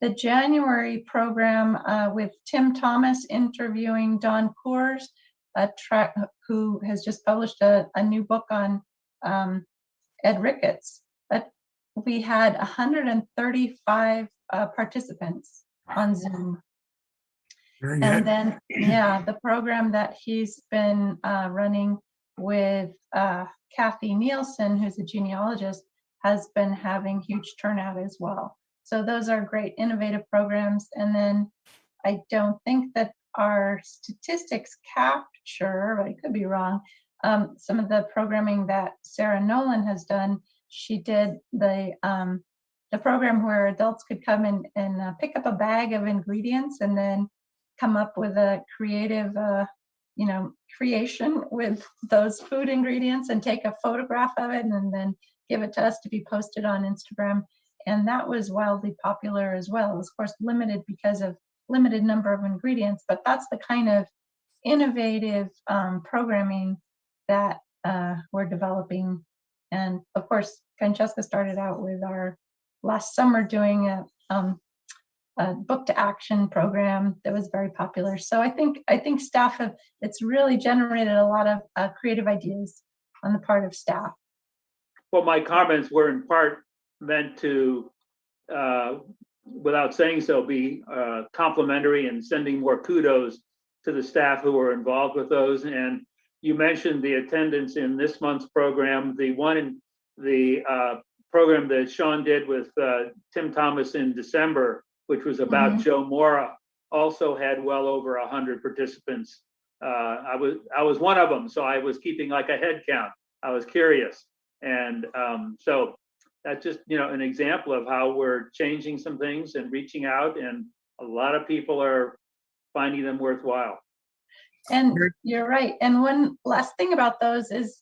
The January program with Tim Thomas interviewing Don Coors, who has just published a new book on Ed Ricketts. We had 135 participants on Zoom. Very good. And then, yeah, the program that he's been running with Kathy Nielsen, who's a genealogist, has been having huge turnout as well. So those are great innovative programs. And then I don't think that our statistics capture, but I could be wrong, some of the programming that Sarah Nolan has done. She did the program where adults could come and pick up a bag of ingredients and then come up with a creative creation with those food ingredients and take a photograph of it and then give it to us to be posted on Instagram. And that was wildly popular as well. It was, of course, limited because of limited number of ingredients, but that's the kind of innovative programming that we're developing. And of course, Francesca started out with our last summer doing a book to action program that was very popular. So I think staff it's really generated a lot of creative ideas on the part of staff. Well, my comments were in part meant to, without saying so, be complimentary and sending more kudos to the staff who were involved with those. And you mentioned the attendance in this month's program. The one in the program that Sean did with Tim Thomas in December, which was about Joe Mora, also had well over 100 participants. I was one of them, so I was keeping like a head count. I was curious. And so that's just, an example of how we're changing some things and reaching out, and a lot of people are finding them worthwhile. And you're right. And one last thing about those is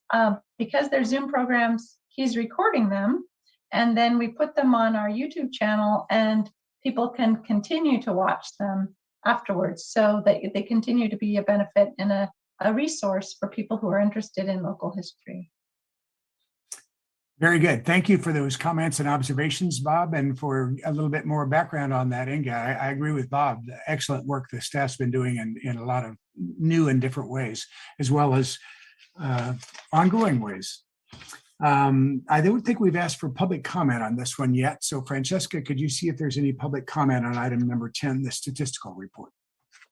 because they're Zoom programs, he's recording them, and then we put them on our YouTube channel, and people can continue to watch them afterwards, so that they continue to be a benefit and a resource for people who are interested in local history. Very good. Thank you for those comments and observations, Bob, and for a little bit more background on that, Inga. I agree with Bob. The excellent work the staff's been doing in a lot of new and different ways, as well as ongoing ways. I don't think we've asked for public comment on this one yet. So Francesca, could you see if there's any public comment on item number 10, the statistical report?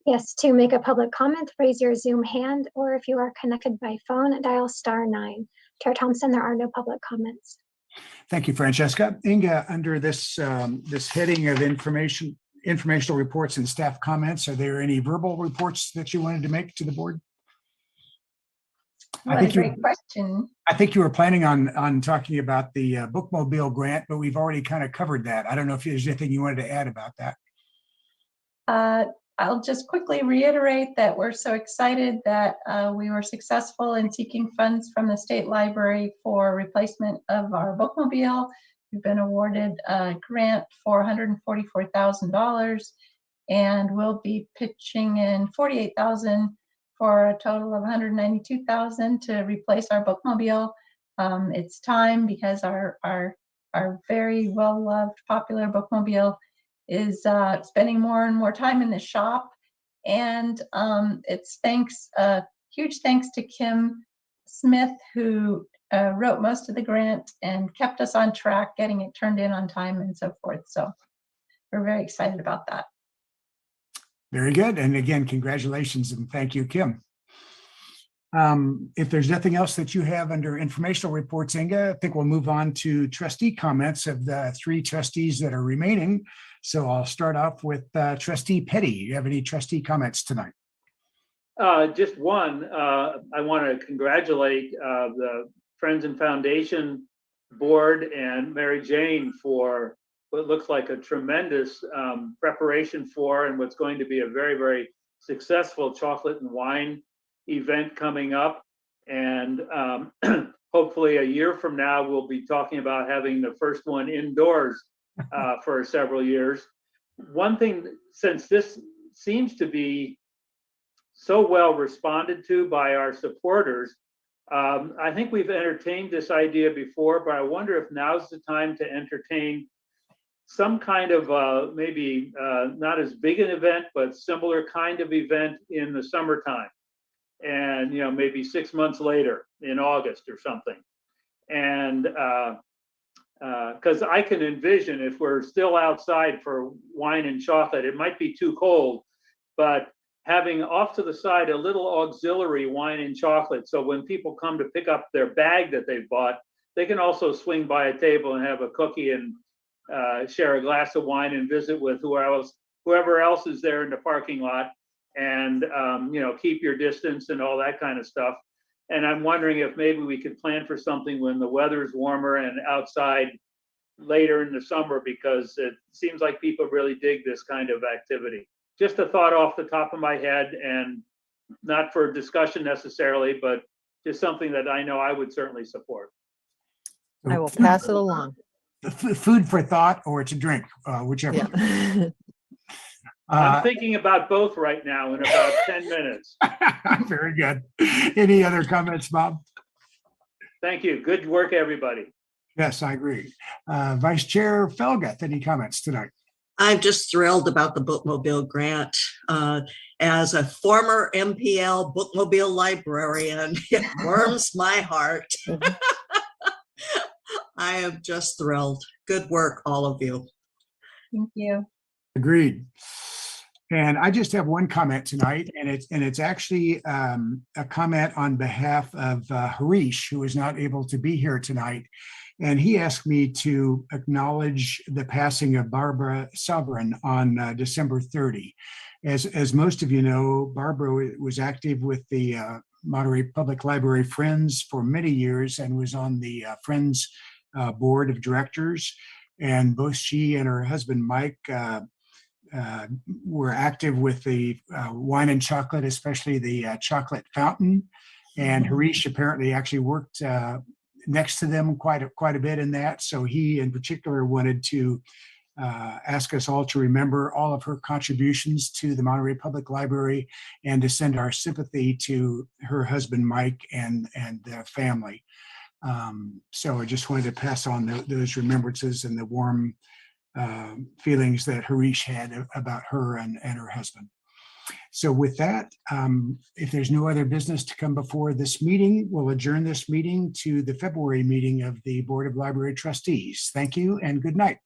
Yes, to make a public comment, raise your Zoom hand, or if you are connected by phone, dial *9. Chair Thompson, there are no public comments. Thank you, Francesca. Inga, under this this heading of informational reports and staff comments, are there any verbal reports that you wanted to make to the board? What a great question. I think you were planning on talking about the Bookmobile grant, but we've already kind of covered that. I don't know if there's anything you wanted to add about that. I'll just quickly reiterate that we're so excited that we were successful in seeking funds from the state library for replacement of our Bookmobile. We've been awarded a grant for $144,000, and we'll be pitching in $48,000 for a total of $192,000 to replace our bookmobile. It's time, because our very well-loved, popular bookmobile is spending more and more time in the shop. And it's huge thanks to Kim Smith, who wrote most of the grant and kept us on track, getting it turned in on time and so forth. So we're very excited about that. Very good. And again, congratulations and thank you, Kim. If there's nothing else that you have under informational reports, Inga, I think we'll move on to trustee comments of the 3 trustees that are remaining. So I'll start off with Trustee Petty. Do you have any trustee comments tonight? Just one. I want to congratulate the Friends and Foundation Board and Mary Jane for what looks like a tremendous preparation for and what's going to be a very, very successful chocolate and wine event coming up. And hopefully a year from now, we'll be talking about having the first one indoors for several years. One thing, since this seems to be so well responded to by our supporters, I think we've entertained this idea before, but I wonder if now's the time to entertain some kind of maybe not as big an event, but similar kind of event in the summertime. And, maybe 6 months later in August or something. And because I can envision if we're still outside for wine and chocolate, it might be too cold, but having off to the side a little auxiliary wine and chocolate. So when people come to pick up their bag that they've bought, they can also swing by a table and have a cookie and share a glass of wine and visit with whoever else is there in the parking lot, and keep your distance and all that kind of stuff. And I'm wondering if maybe we could plan for something when the weather's warmer and outside later in the summer, because it seems like people really dig this kind of activity. Just a thought off the top of my head, and not for discussion necessarily, but just something that I know I would certainly support. I will pass it along. Food for thought, or it's a drink, whichever. Yeah. I'm thinking about both right now in about 10 minutes. Very good. Any other comments, Bob? Thank you. Good work, everybody. Yes, I agree. Vice Chair Felguth, any comments tonight? I'm just thrilled about the Bookmobile grant. As a former MPL Bookmobile librarian, it warms my heart. I am just thrilled. Good work, all of you. Thank you. Agreed. And I just have one comment tonight, and it's actually a comment on behalf of Harish, who is not able to be here tonight. And he asked me to acknowledge the passing of Barbara Sovereign on December 30. As most of you know, Barbara was active with the Monterey Public Library Friends for many years and was on the Friends board of directors. And both she and her husband, Mike, were active with the wine and chocolate, especially the chocolate fountain. And Harish apparently actually worked next to them quite a bit in that. So he in particular wanted to ask us all to remember all of her contributions to the Monterey Public Library and to send our sympathy to her husband, Mike, and the family. So I just wanted to pass on those remembrances and the warm feelings that Harish had about her and her husband. So with that, if there's no other business to come before this meeting, we'll adjourn this meeting to the February meeting of the Board of Library Trustees. Thank you and good night.